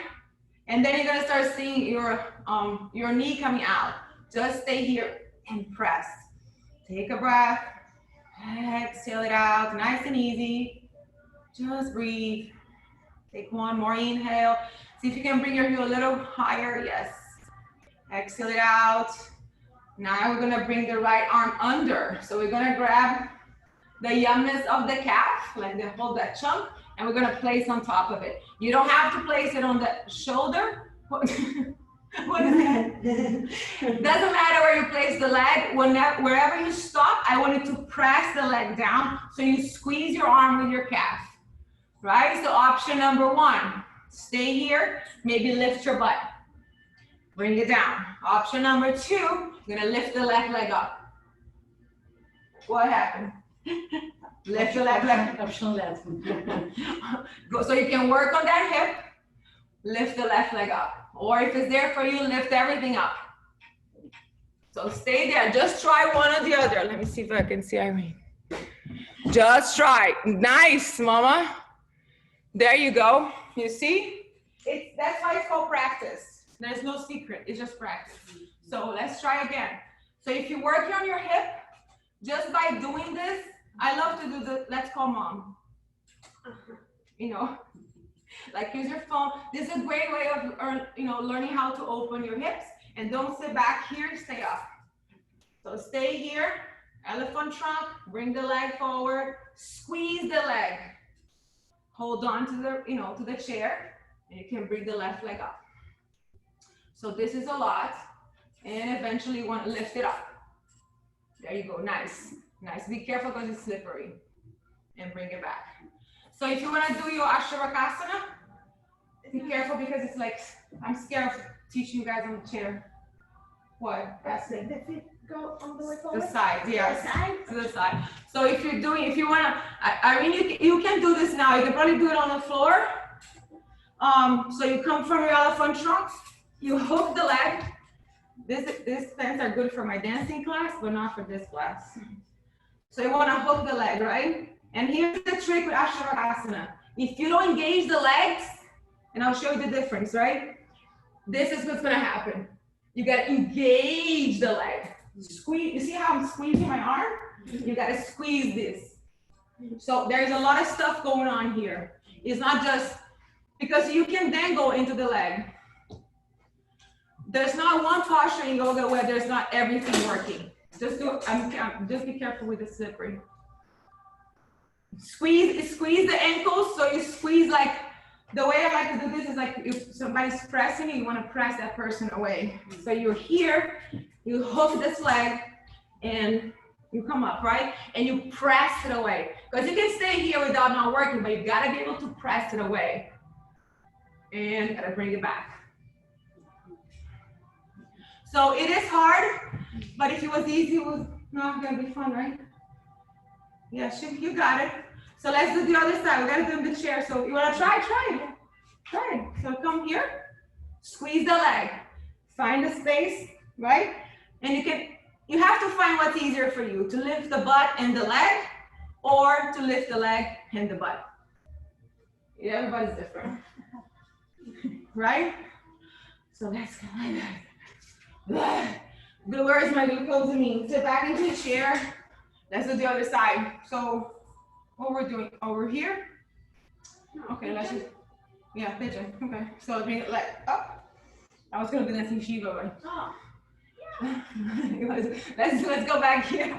and then you're gonna start seeing your knee coming out. Just stay here and press. Take a breath, exhale it out, nice and easy. Just breathe. Take one more inhale. See if you can bring your heel a little higher, yes. Exhale it out. Now we're gonna bring the right arm under. So we're gonna grab the youngness of the calf, like hold that chunk, and we're gonna place on top of it. You don't have to place it on the shoulder. What is that? Doesn't matter where you place the leg. Wherever you stop, I want you to press the leg down so you squeeze your arm with your calf, right? So option number one, stay here, maybe lift your butt. Bring it down. Option number two, you're gonna lift the left leg up. What happened? Lift your left leg. Option left. Go, so you can work on that hip, lift the left leg up. Or if it's there for you, lift everything up. So stay there, just try one or the other. Let me see if I can see Irene. Just try, nice, mama. There you go, you see? That's why it's called practice. There's no secret, it's just practice. So let's try again. So if you're working on your hip, just by doing this, I love to do the let's call mom. You know, like use your phone. This is a great way of learning how to open your hips. And don't sit back here, stay up. So stay here, elephant trunk, bring the leg forward, squeeze the leg. Hold on to the, to the chair, and you can bring the left leg up. So this is a lot, and eventually you want to lift it up. There you go, nice, nice. Be careful because it's slippery, and bring it back. So if you want to do your Ashtavakasana, be careful because it's like, I'm scared of teaching you guys on the chair. What? That's it. The feet go on the way forward? The side, yes. The side? To the side. So if you want to, I mean, you can do this now. You can probably do it on the floor. So you come from your elephant trunk, you hook the leg. These pants are good for my dancing class, but not for this class. So you want to hook the leg, right? And here's the trick with Ashtavakasana. If you don't engage the legs, and I'll show you the difference, right? This is what's going to happen. You got to engage the leg. Squeeze. You see how I'm squeezing my arm? You got to squeeze this. So there's a lot of stuff going on here. It's not just because you can then go into the leg. There's not one posture in yoga where there's not everything working. Just be careful with the slippery. Squeeze the ankles. So you squeeze like, the way I like to do this is like if somebody's pressing you want to press that person away. So you're here, you hook this leg, and you come up, right? And you press it away. Because you can stay here without not working, but you gotta be able to press it away. And gotta bring it back. So it is hard, but if it was easy, it was not gonna be fun, right? Yes, you got it. So let's do the other side. We gotta do it in the chair. So you wanna try it. Try it. So come here, squeeze the leg, find the space, right? And you have to find what's easier for you, to lift the butt and the leg, or to lift the leg and the butt. Yeah, everybody's different, right? So let's go like that. Where's my glucosamine? Sit back into the chair. Let's do the other side. So what we're doing over here. Okay, let's just, yeah, pigeon. Okay, so bring it like up. I was gonna do that in Shiva, but Oh. let's go back here.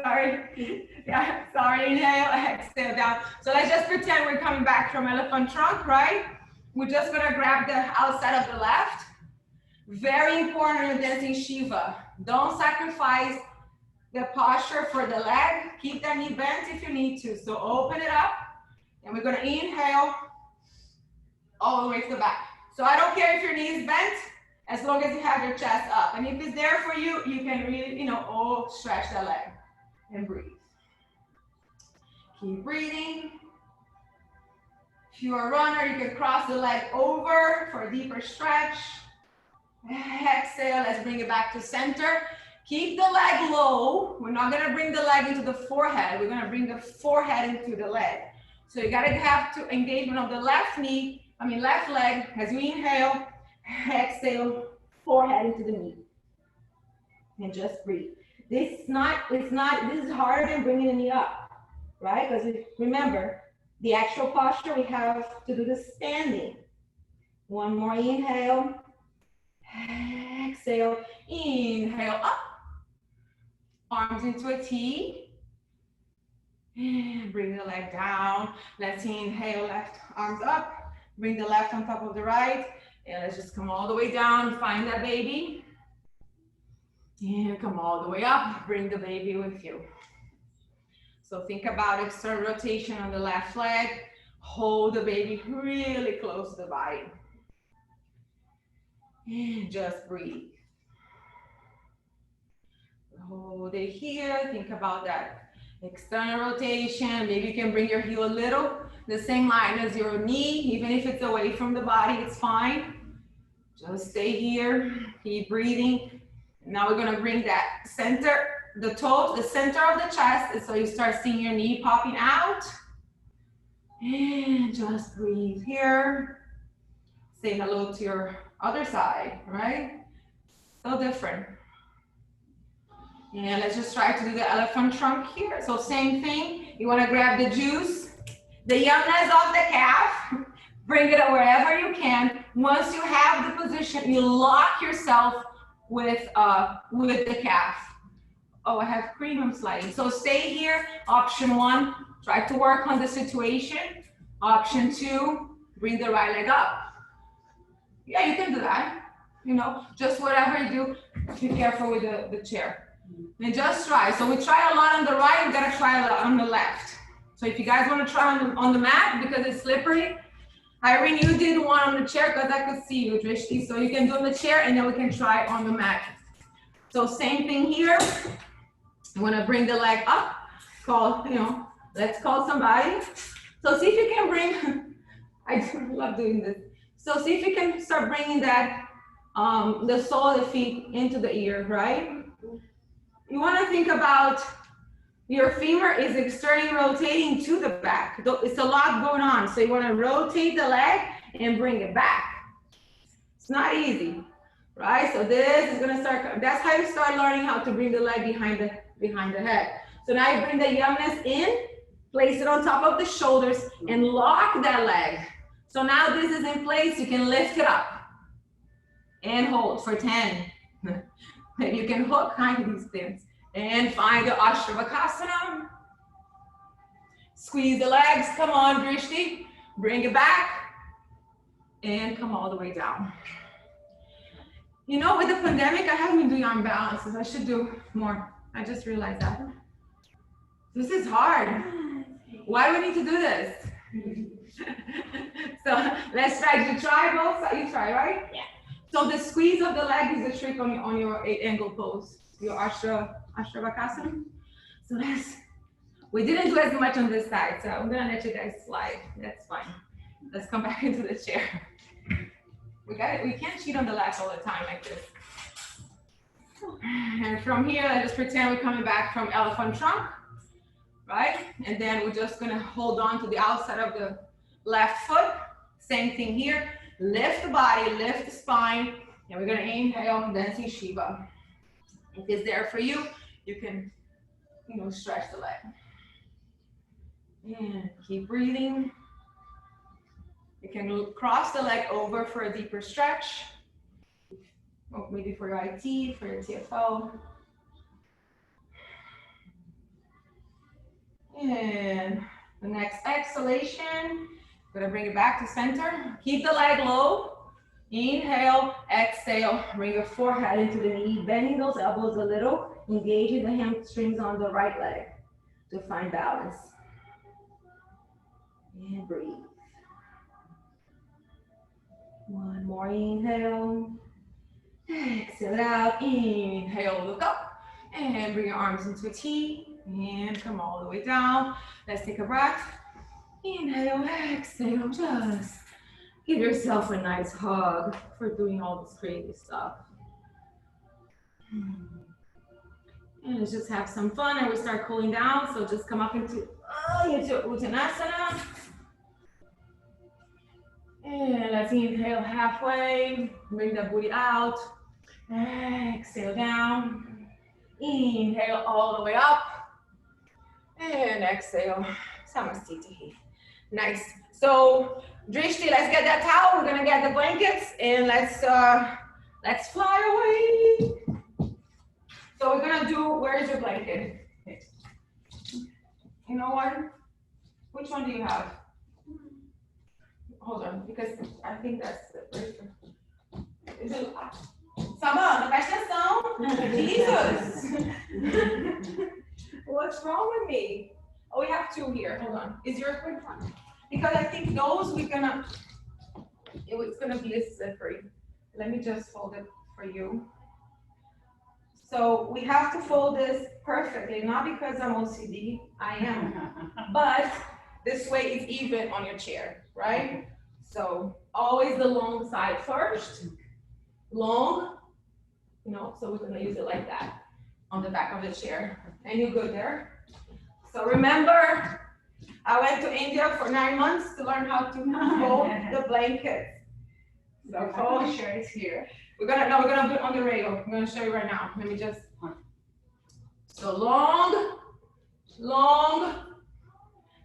Sorry. Yeah, sorry. Inhale, exhale down. So let's just pretend we're coming back from elephant trunk, right? We're just gonna grab the outside of the left. Very important in dancing Shiva. Don't sacrifice the posture for the leg. Keep that knee bent if you need to. So open it up, and we're gonna inhale all the way to the back. So I don't care if your knee is bent, as long as you have your chest up. And if it's there for you, you can really, stretch that leg and breathe. Keep breathing. If you're a runner, you can cross the leg over for a deeper stretch. Exhale, let's bring it back to center. Keep the leg low. We're not gonna bring the leg into the forehead. We're gonna bring the forehead into the leg. So you gotta have to engagement of the left leg as you inhale, exhale, forehead into the knee. And just breathe. This is harder than bringing the knee up, right? Because remember, the actual posture, we have to do the standing. One more inhale, exhale, inhale up, arms into a T, and bring the leg down. Let's inhale, left arms up, bring the left on top of the right, and let's just come all the way down, find that baby, and come all the way up, bring the baby with you. So think about external rotation on the left leg, hold the baby really close to the body. And just breathe. Hold it here, think about that external rotation. Maybe you can bring your heel a little, the same line as your knee, even if it's away from the body, it's fine. Just stay here, keep breathing. Now we're gonna bring that center, the toes, the center of the chest, and so you start seeing your knee popping out. And just breathe here. Say hello to your other side, right? So different. And let's just try to do the elephant trunk here. So same thing, you wanna grab the juice, the yumness of the calf, bring it wherever you can. Once you have the position, you lock yourself with the calf. Oh, I have cream, I'm sliding. So stay here, option one, try to work on the situation. Option two, bring the right leg up. Yeah, you can do that. You know, just whatever you do, be careful with the chair. And just try. So we try a lot on the right, we gotta try a lot on the left. So if you guys wanna try on the mat because it's slippery, Irene, you did one on the chair because I could see you, Drishti. So you can do on the chair and then we can try on the mat. So same thing here. You wanna bring the leg up, let's call somebody. So see if you can bring, I love doing this. So see if you can start bringing that, the sole of the feet into the ear, right? You wanna think about your femur is externally rotating to the back. It's a lot going on. So you wanna rotate the leg and bring it back. It's not easy, right? So this is gonna start, that's how you start learning how to bring the leg behind the head. So now you bring the yumness in, place it on top of the shoulders and lock that leg. So now this is in place, you can lift it up and hold for 10. Maybe you can hook behind these things and find the Ashtavakasana. Squeeze the legs, come on Drishti, bring it back and come all the way down. You know, with the pandemic, I haven't been doing arm balances. I should do more. I just realized that. This is hard. Why do we need to do this? So let's try. Did you try both sides? You try, right? Yeah. So the squeeze of the leg is the trick on your 8-angle pose, your Ashtavakasana. So we didn't do as much on this side, so I'm gonna let you guys slide. That's fine. Let's come back into the chair. We can't cheat on the lats all the time like this. And from here, let's just pretend we're coming back from elephant trunk, right? And then we're just gonna hold on to the outside of the left foot. Same thing here. Lift the body, lift the spine, and we're gonna inhale, dancing Shiva. If it's there for you, you can, stretch the leg. And keep breathing. You can cross the leg over for a deeper stretch. Or maybe for your IT, for your TFO. And the next exhalation, gonna bring it back to center. Keep the leg low. Inhale, exhale, bring your forehead into the knee, bending those elbows a little, engaging the hamstrings on the right leg to find balance. And breathe. One more inhale. Exhale it out. Inhale, look up. And bring your arms into a T. And come all the way down. Let's take a breath. Inhale, exhale, just give yourself a nice hug for doing all this crazy stuff. And let's just have some fun and we start cooling down. So just come up into Uttanasana. And let's inhale halfway, bring the booty out. Exhale down. Inhale all the way up. And exhale. Samasthiti. Nice. So, Drishti, let's get that towel. We're gonna get the blankets and let's fly away. So we're gonna do, where's your blanket? You know what? Which one do you have? Hold on, because I think that's the is it? Samantha, presta atenção. Jesus. What's wrong with me? Oh, we have two here. Hold on. Is yours which one? Because I think those it's gonna be a slippery. Let me just fold it for you. So we have to fold this perfectly, not because I'm OCD, I am, but this way it's even on your chair, right? So always the long side first, long, so we're gonna use it like that on the back of the chair. And you're good there? So remember, I went to India for 9 months to learn how to fold the blanket. So I'm sure it's here. we're gonna put it on the rail. I'm gonna show you right now. Let me just. So long.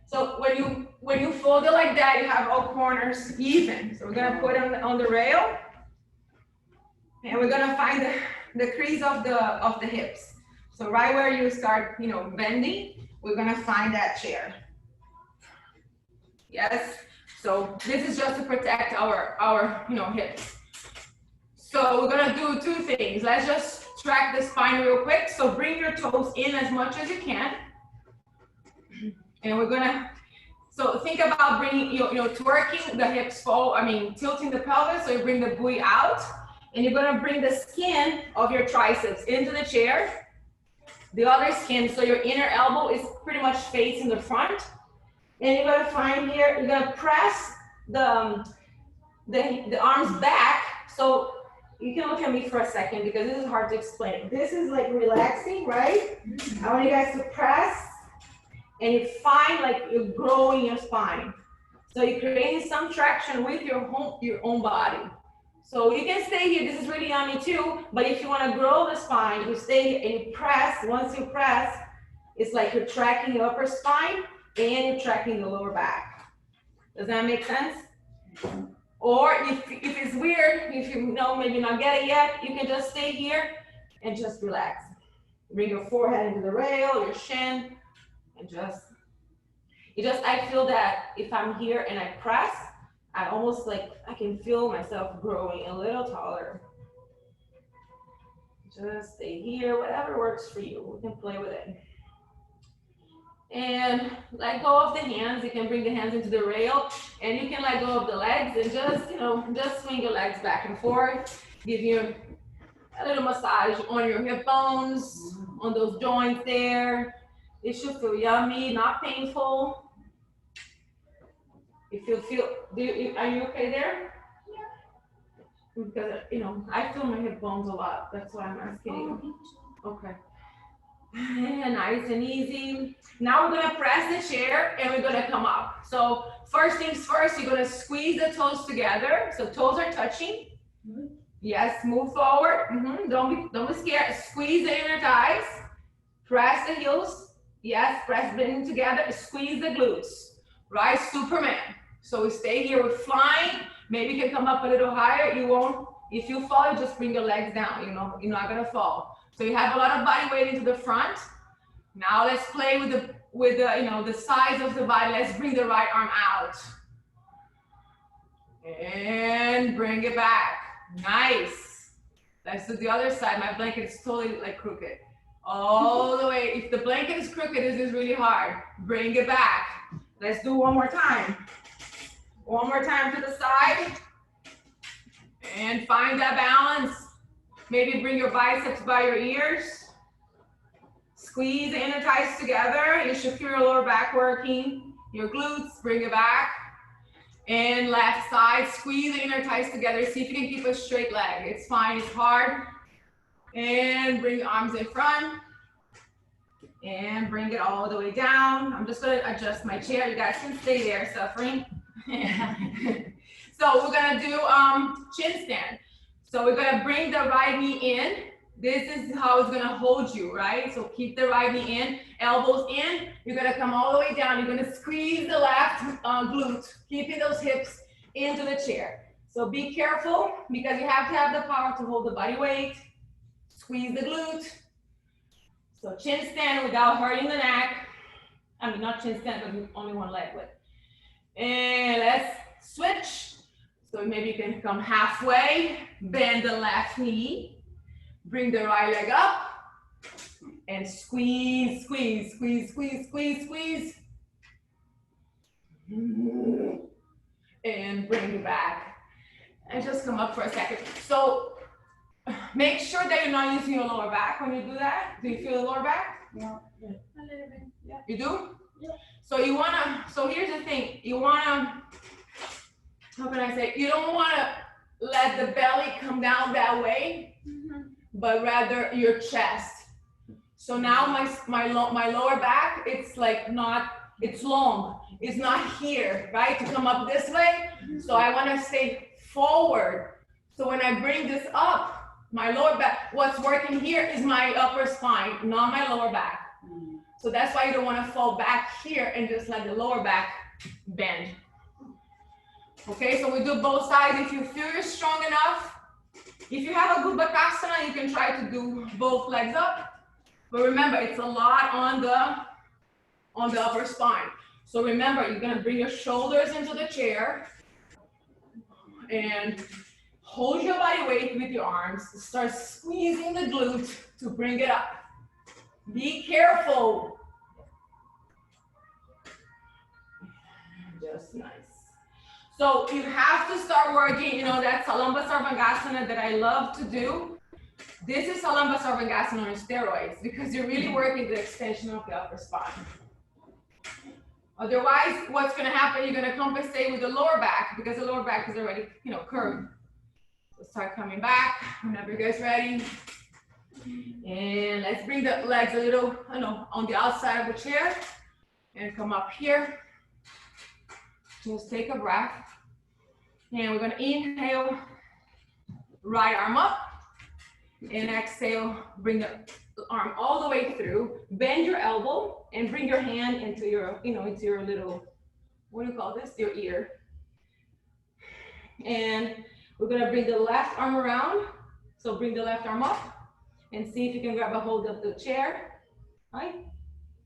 So when you fold it like that, you have all corners even. So we're gonna put it on the rail, and we're gonna find the crease of the hips. So right where you start, bending, we're gonna find that chair. Yes. So this is just to protect our hips. So we're gonna do two things. Let's just track the spine real quick. So bring your toes in as much as you can. And we're gonna, so think about bringing, twerking the hips forward, tilting the pelvis. So you bring the booty out and you're gonna bring the skin of your triceps into the chair. The other skin, so your inner elbow is pretty much facing the front. And you're gonna find here, you're gonna press the arms back. So you can look at me for a second because this is hard to explain. This is like relaxing, right? I want you guys to press and you find like you're growing your spine. So you're creating some traction with your own body. So you can stay here, this is really yummy too, but if you wanna grow the spine, you stay and you press. Once you press, it's like you're tracking the upper spine and you're tracking the lower back. Does that make sense? Or if it's weird, if you maybe not get it yet, you can just stay here and just relax. Bring your forehead into the rail, your shin, and I feel that if I'm here and I press, I almost I can feel myself growing a little taller. Just stay here, whatever works for you. We can play with it. And let go of the hands. You can bring the hands into the rail and you can let go of the legs and just swing your legs back and forth. Give you a little massage on your hip bones, on those joints there. It should feel yummy, not painful. If you feel, are you okay there? Yeah. Because, I feel my hip bones a lot. That's why I'm asking you. Okay. Nice and easy. Now we're gonna press the chair and we're gonna come up. So first things first, you're gonna squeeze the toes together. So toes are touching. Yes, move forward. Don't be scared. Squeeze the inner thighs. Press the heels. Yes, press them together. Squeeze the glutes. Right, Superman. So we stay here, we're flying. Maybe you can come up a little higher. You won't. If you fall, you just bring your legs down. You're not gonna fall. So you have a lot of body weight into the front. Now let's play with the size of the body. Let's bring the right arm out. And bring it back. Nice. Let's do the other side. My blanket is totally crooked. All the way. If the blanket is crooked, this is really hard. Bring it back. Let's do one more time. One more time to the side. And find that balance. Maybe bring your biceps by your ears. Squeeze the inner thighs together. You should feel your lower back working. Your glutes, bring it back. And left side, squeeze the inner thighs together. See if you can keep a straight leg. It's fine, it's hard. And bring the arms in front. And bring it all the way down. I'm just gonna adjust my chair. You guys can stay there suffering. So we're gonna do chin stand. So we're gonna bring the right knee in. This is how it's gonna hold you, right? So keep the right knee in, elbows in. You're gonna come all the way down. You're gonna squeeze the left glute, keeping those hips into the chair. So be careful because you have to have the power to hold the body weight. Squeeze the glute. So chin stand without hurting the neck. I mean, not chin stand, but with only one leg. And let's switch. So maybe you can come halfway, bend the left knee, bring the right leg up, and squeeze, squeeze, squeeze, squeeze, squeeze, squeeze. And bring it back. And just come up for a second. So make sure that you're not using your lower back when you do that. Do you feel the lower back? Yeah. A little bit. Yeah. You do? Yeah. So you wanna, so here's the thing. You wanna, how can I say, you don't wanna let the belly come down that way, but rather your chest. So now my lower back, it's like not, it's long. It's not here, right? To come up this way. So I wanna stay forward. So when I bring this up, my lower back, what's working here is my upper spine, not my lower back. So that's why you don't want to fall back here and just let the lower back bend. Okay, so we do both sides. If you feel you're strong enough, if you have a good bakasana, you can try to do both legs up. But remember, it's a lot on the upper spine. So remember, you're gonna bring your shoulders into the chair and hold your body weight with your arms. Start squeezing the glute to bring it up. Be careful. Just nice. So you have to start working, you know, that Salamba Sarvangasana that I love to do. This is Salamba Sarvangasana on steroids because you're really working the extension of the upper spine. Otherwise, what's going to happen, you're going to compensate with the lower back because the lower back is already, you know, curved. So start coming back whenever you guys ready. And let's bring the legs a little, you know, on the outside of the chair and come up here. Just take a breath. And we're going to inhale, right arm up. And exhale, bring the arm all the way through. Bend your elbow and bring your hand into your, you know, into your little, what do you call this? Your ear. And we're going to bring the left arm around. So bring the left arm up. And see if you can grab a hold of the chair, right?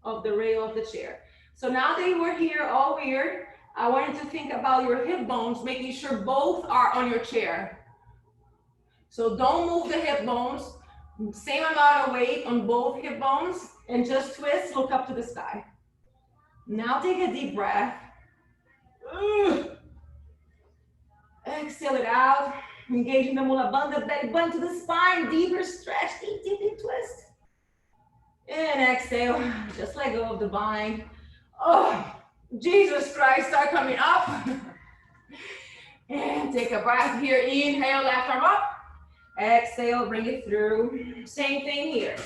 Of the rail of the chair. So now that you were here all weird, I want you to think about your hip bones, making sure both are on your chair. So don't move the hip bones, same amount of weight on both hip bones, and just twist, look up to the sky. Now take a deep breath. Exhale it out. Engaging the mula bandha, belly button to the spine, deeper stretch, deep, deep, deep twist. And exhale, just let go of the bind. Oh, Jesus Christ, start coming up. And take a breath here, inhale, left arm up. Exhale, bring it through. Same thing here.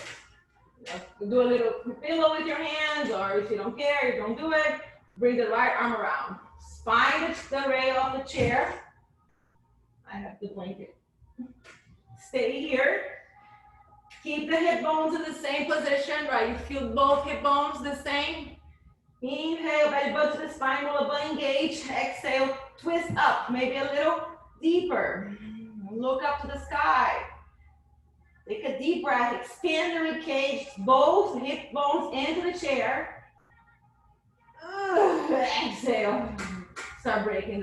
Do a little pillow with your hands, or if you don't care, you don't do it. Bring the right arm around. Spine the rail of the chair. I have the blanket. Stay here. Keep the hip bones in the same position, right? You feel both hip bones the same. Inhale, belly button to the spine, mula bandha engage. Exhale, twist up, maybe a little deeper. Look up to the sky. Take a deep breath, expand the rib cage, both hip bones into the chair. Exhale, start breaking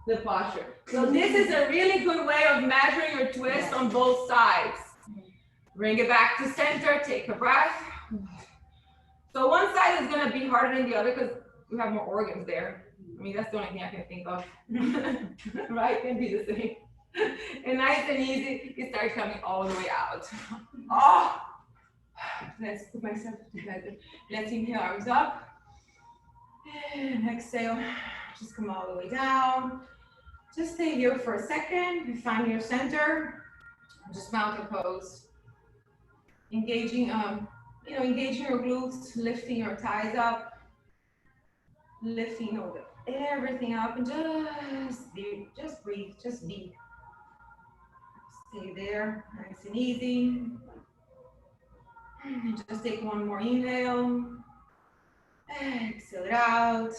the posture. So this is a really good way of measuring your twist on both sides. Bring it back to center, take a breath. So one side is gonna be harder than the other because we have more organs there. I mean, that's the only thing I can think of. Right, can be the same. And nice and easy, you start coming all the way out. Oh, let's put myself together. Let's inhale, arms up. And exhale, just come all the way down. Just stay here for a second. Find your center. Just mountain pose. Engaging engaging your glutes, lifting your thighs up, lifting everything up, and just breathe, just be. Stay there, nice and easy. And just take one more inhale. Exhale it out.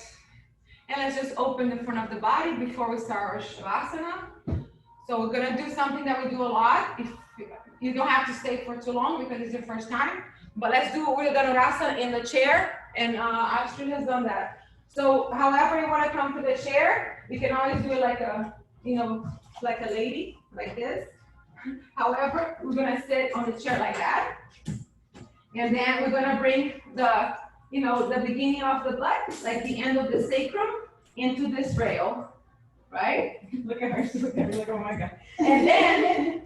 And let's just open the front of the body before we start our Shavasana. So we're gonna do something that we do a lot. If you don't have to stay for too long because it's your first time, but let's do Uddiyana Dhanurasana in the chair, and Astrid has done that. So however you wanna come to the chair, you can always do it like a, like a lady, like this. However, we're gonna sit on the chair like that. And then we're gonna bring the beginning of the butt, like the end of the sacrum, into this rail, right? Look at her, look at her, like, oh my God. And then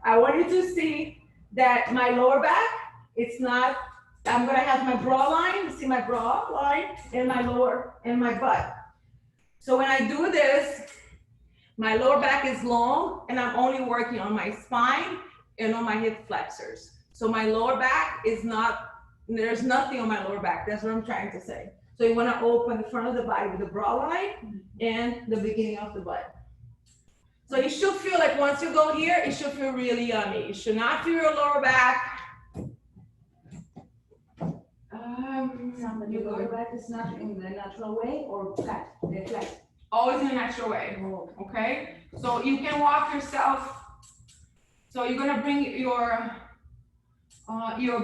I want you to see that my lower back, it's not, I'm gonna have my bra line, see my bra line, and my lower, and my butt. So when I do this, my lower back is long, and I'm only working on my spine and on my hip flexors. So my lower back is not, there's nothing on my lower back. That's what I'm trying to say. So you want to open the front of the body with the bra line and the beginning of the butt. So you should feel like once you go here, it should feel really yummy. You should not feel your lower back. Your lower back is not in the natural way or flat? They're flat. Always in a natural way. Okay? So you can walk yourself. So you're going to bring your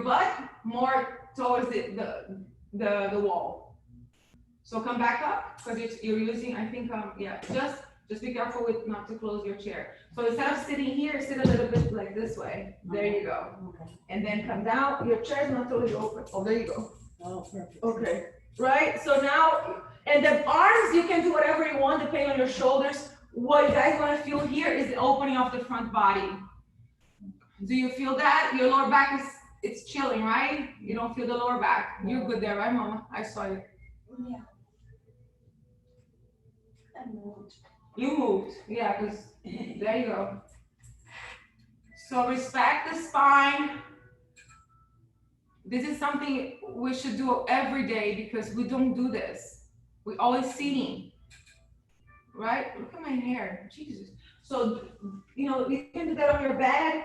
butt more towards the wall. So come back up, because you're using, I think, just be careful with not to close your chair. So instead of sitting here, sit a little bit like this way. There you go. Okay. And then come down. Your chair is not totally open. Oh, there you go. Oh, perfect. Okay. Right? So now, and the arms, you can do whatever you want depending on your shoulders. What you guys want to feel here is the opening of the front body. Do you feel that? Your lower back it's chilling, right? You don't feel the lower back. You're good there, right, Mama? I saw you. Yeah. I moved. You moved. Yeah, because there you go. So respect the spine. This is something we should do every day because we don't do this. We're always sitting, right? Look at my hair, Jesus. So, you can do that on your bed,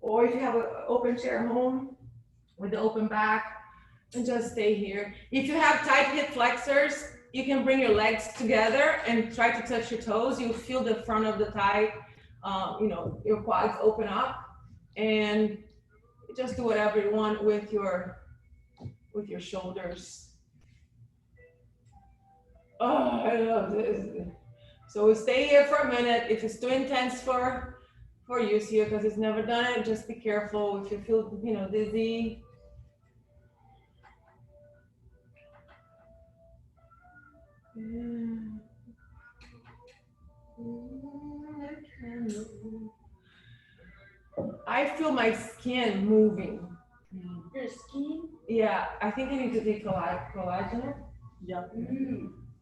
or if you have an open chair at home with the open back, and just stay here. If you have tight hip flexors, you can bring your legs together and try to touch your toes. You feel the front of the thigh, your quads open up, and just do whatever you want with your shoulders. Oh, I love this. So we stay here for a minute. If it's too intense for you here, because it's never done it, just be careful. If you feel, dizzy. I feel my skin moving. Your skin? Yeah, I think I need to take collagen. Yeah.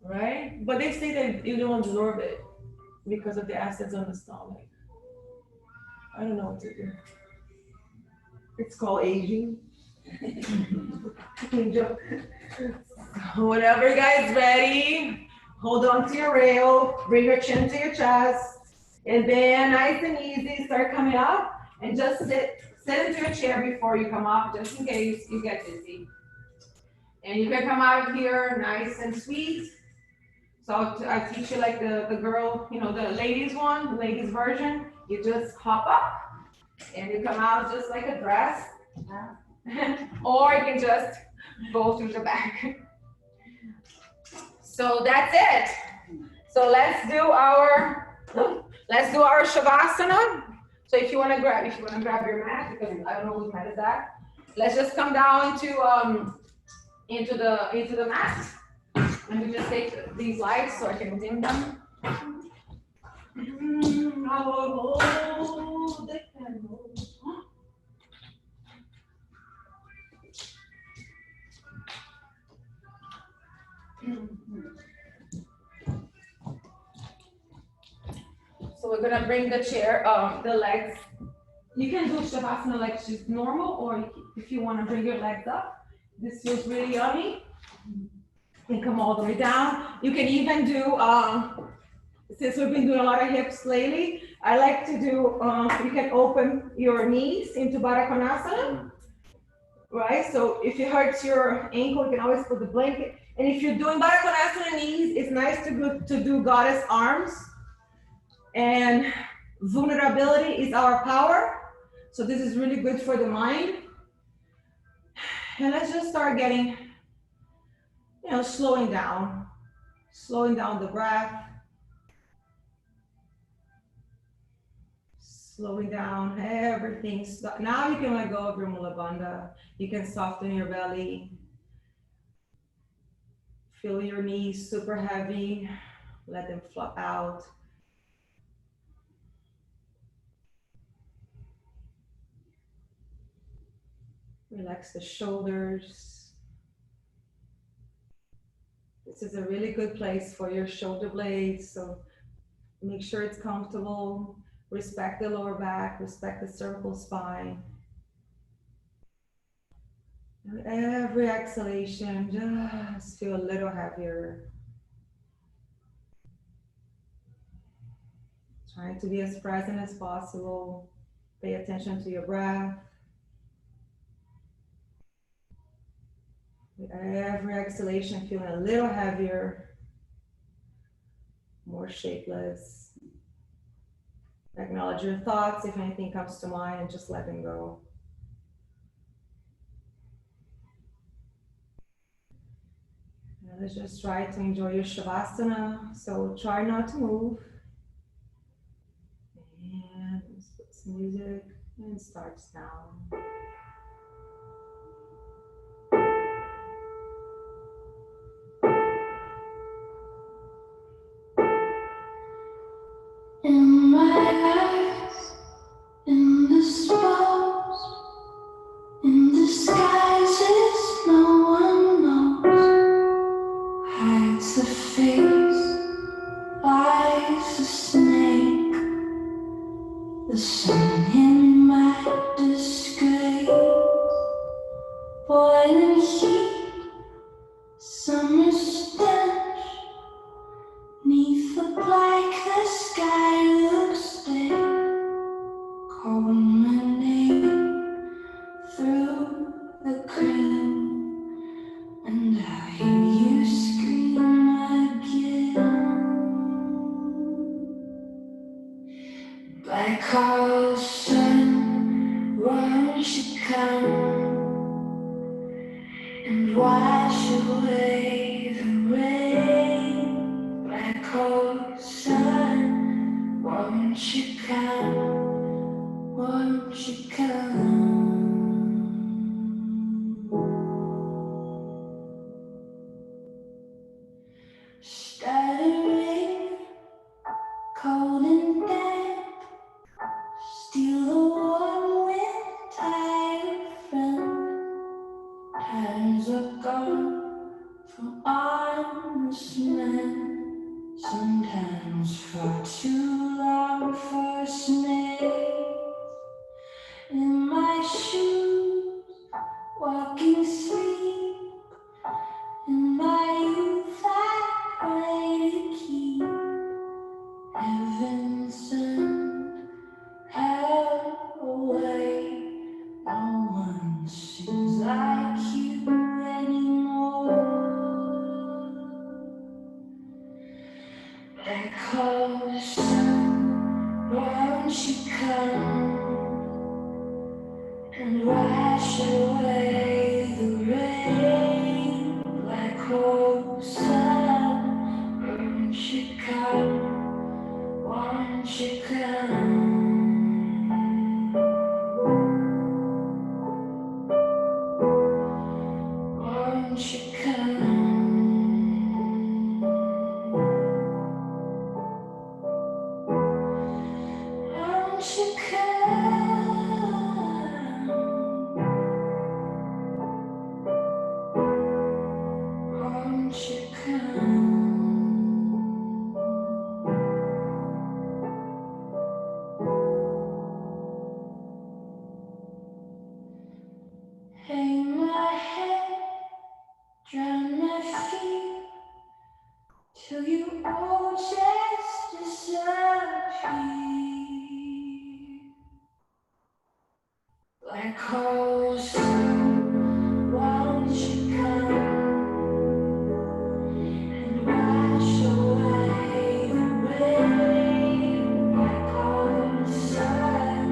Right? But they say that you don't absorb it because of the acids on the stomach. I don't know what to do. It's called aging. Whenever guys ready, hold on to your rail, bring your chin to your chest, and then nice and easy, start coming up and just sit into your chair before you come up, just in case you get dizzy. And you can come out of here nice and sweet. So I teach you like the girl, the ladies one, the ladies version. You just hop up and you come out just like a dress. Or you can just go through the back. So that's it. So let's do our Shavasana. So if you want to grab your mat, because I don't know whose mat is that. Let's just come down into the mat. Let me just take these lights so I can dim them. So we're gonna bring the chair, the legs. You can do Shavasana like just normal, or if you want to bring your legs up. This feels really yummy. And come all the way down. You can even do, since we've been doing a lot of hips lately, I like to do, you can open your knees into Baddha Konasana, right? So if it hurts your ankle, you can always put the blanket. And if you're doing Baddha Konasana knees, it's nice to do goddess arms. And vulnerability is our power. So this is really good for the mind. And let's just start getting, slowing down the breath, slowing down everything. Now you can let go of your Mula Bandha. You can soften your belly. Feel your knees super heavy. Let them flop out. Relax the shoulders. This is a really good place for your shoulder blades. So make sure it's comfortable. Respect the lower back, respect the cervical spine. And every exhalation, just feel a little heavier. Trying to be as present as possible. Pay attention to your breath. With every exhalation, feeling a little heavier, more shapeless. Acknowledge your thoughts if anything comes to mind and just let them go. Now let's just try to enjoy your Shavasana. So try not to move. And let's put some music and starts down. In my eyes, in the stars, in disguises no one knows, hides a face, lies a snake, the sun in my disgrace, boiling heat, summer stench, 'neath the black the sky looks dead, call my name through the cream, and I hear you scream again. Black hole sun, won't you come and wash away the rain? Black hole sun, won't you come? Won't you come? Stuttering, cold and damp, steal the warm wind, tired friend. Times are gone from honest men, sometimes far too long for snakes. In my shoes, walking sleep, in my youth I pray to keep heaven sent hell away. No one sings like you anymore. Black hole sun, won't you come and wash away the rain? Black hole sun, won't you come? Won't you come? Won't you come? Won't you come? Won't you come? like cold sun. Won't you come and wash away the rain like cold sun?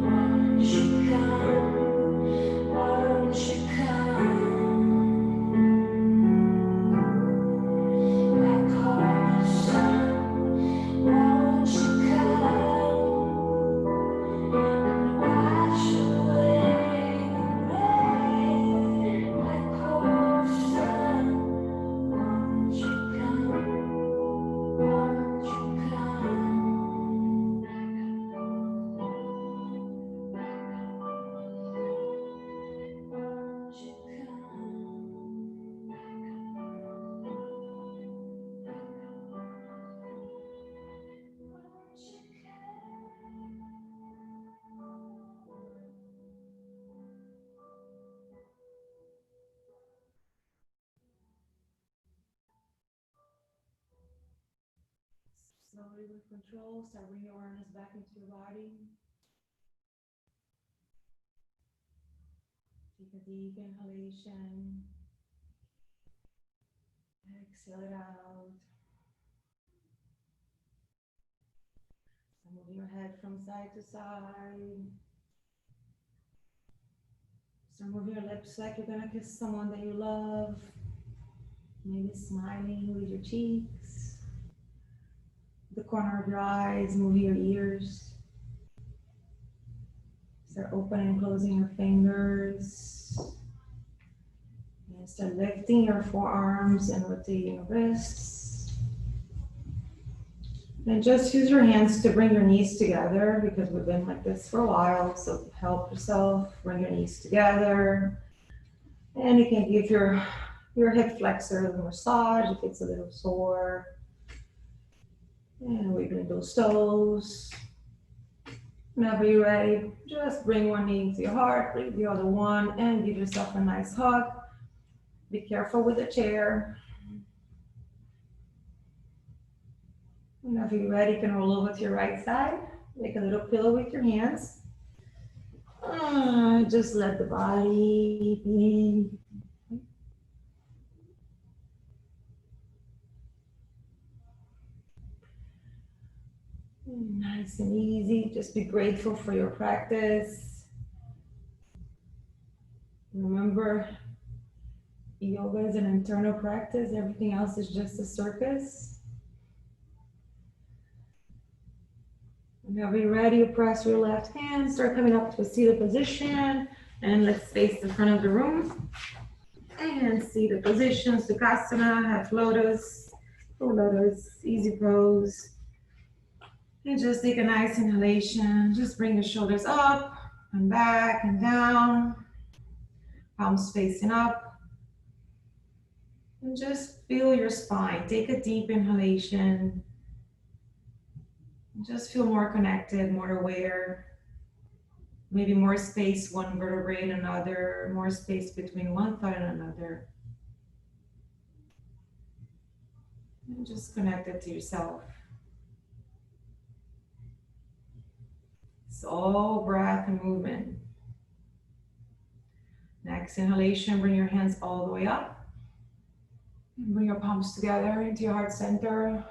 Won't you come? Won't you come like cold sun? Won't you come? Wash away the rain like cold sun. Won't you come? Won't you come? Won't you Slowly with control, start bringing your awareness back into your body. Take a deep inhalation. Exhale it out. Start moving your head from side to side. Start moving your lips like you're gonna kiss someone that you love. Maybe smiling with your cheeks. The corner of your eyes, moving your ears. Start opening and closing your fingers. And start lifting your forearms and rotating your wrists. And just use your hands to bring your knees together because we've been like this for a while. So help yourself, bring your knees together. And you can give your hip flexor a massage if it's a little sore. And wiggling those toes. Whenever you're ready, just bring one knee into your heart, bring the other one, and give yourself a nice hug. Be careful with the chair. Whenever you're ready, you can roll over to your right side. Make a little pillow with your hands. Just let the body be. Nice and easy. Just be grateful for your practice. Remember, yoga is an internal practice. Everything else is just a circus. Whenever you're ready, you press your left hand, start coming up to a seated position, and let's face the front of the room. And seated position, Sukhasana, half lotus, full lotus, easy pose. And just take a nice inhalation. Just bring the shoulders up and back and down. Palms facing up. And just feel your spine. Take a deep inhalation. Just feel more connected, more aware. Maybe more space, one vertebrae and another, more space between one thought and another. And just connect it to yourself. It's all breath and movement. Next inhalation, bring your hands all the way up. And bring your palms together into your heart center.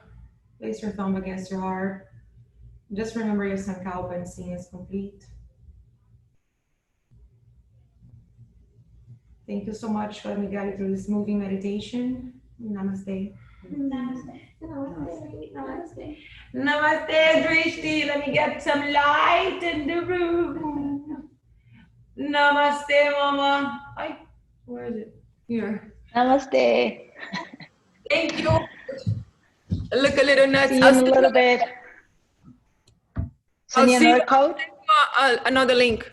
Place your thumb against your heart. Just remember your Sankalpa and scene is complete. Thank you so much for letting me guide you through this moving meditation. Namaste. Namaste. Namaste. Namaste. Namaste, Drishti. Let me get some light in the room. Namaste, Mama. Hi. Where is it? Here. Namaste. Thank you. Look a little nuts. See you in a little bit. Send you another code? Another link.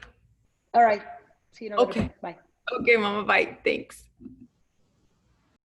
All right. See you in a little Okay. bit. Bye. Okay, Mama. Bye. Thanks.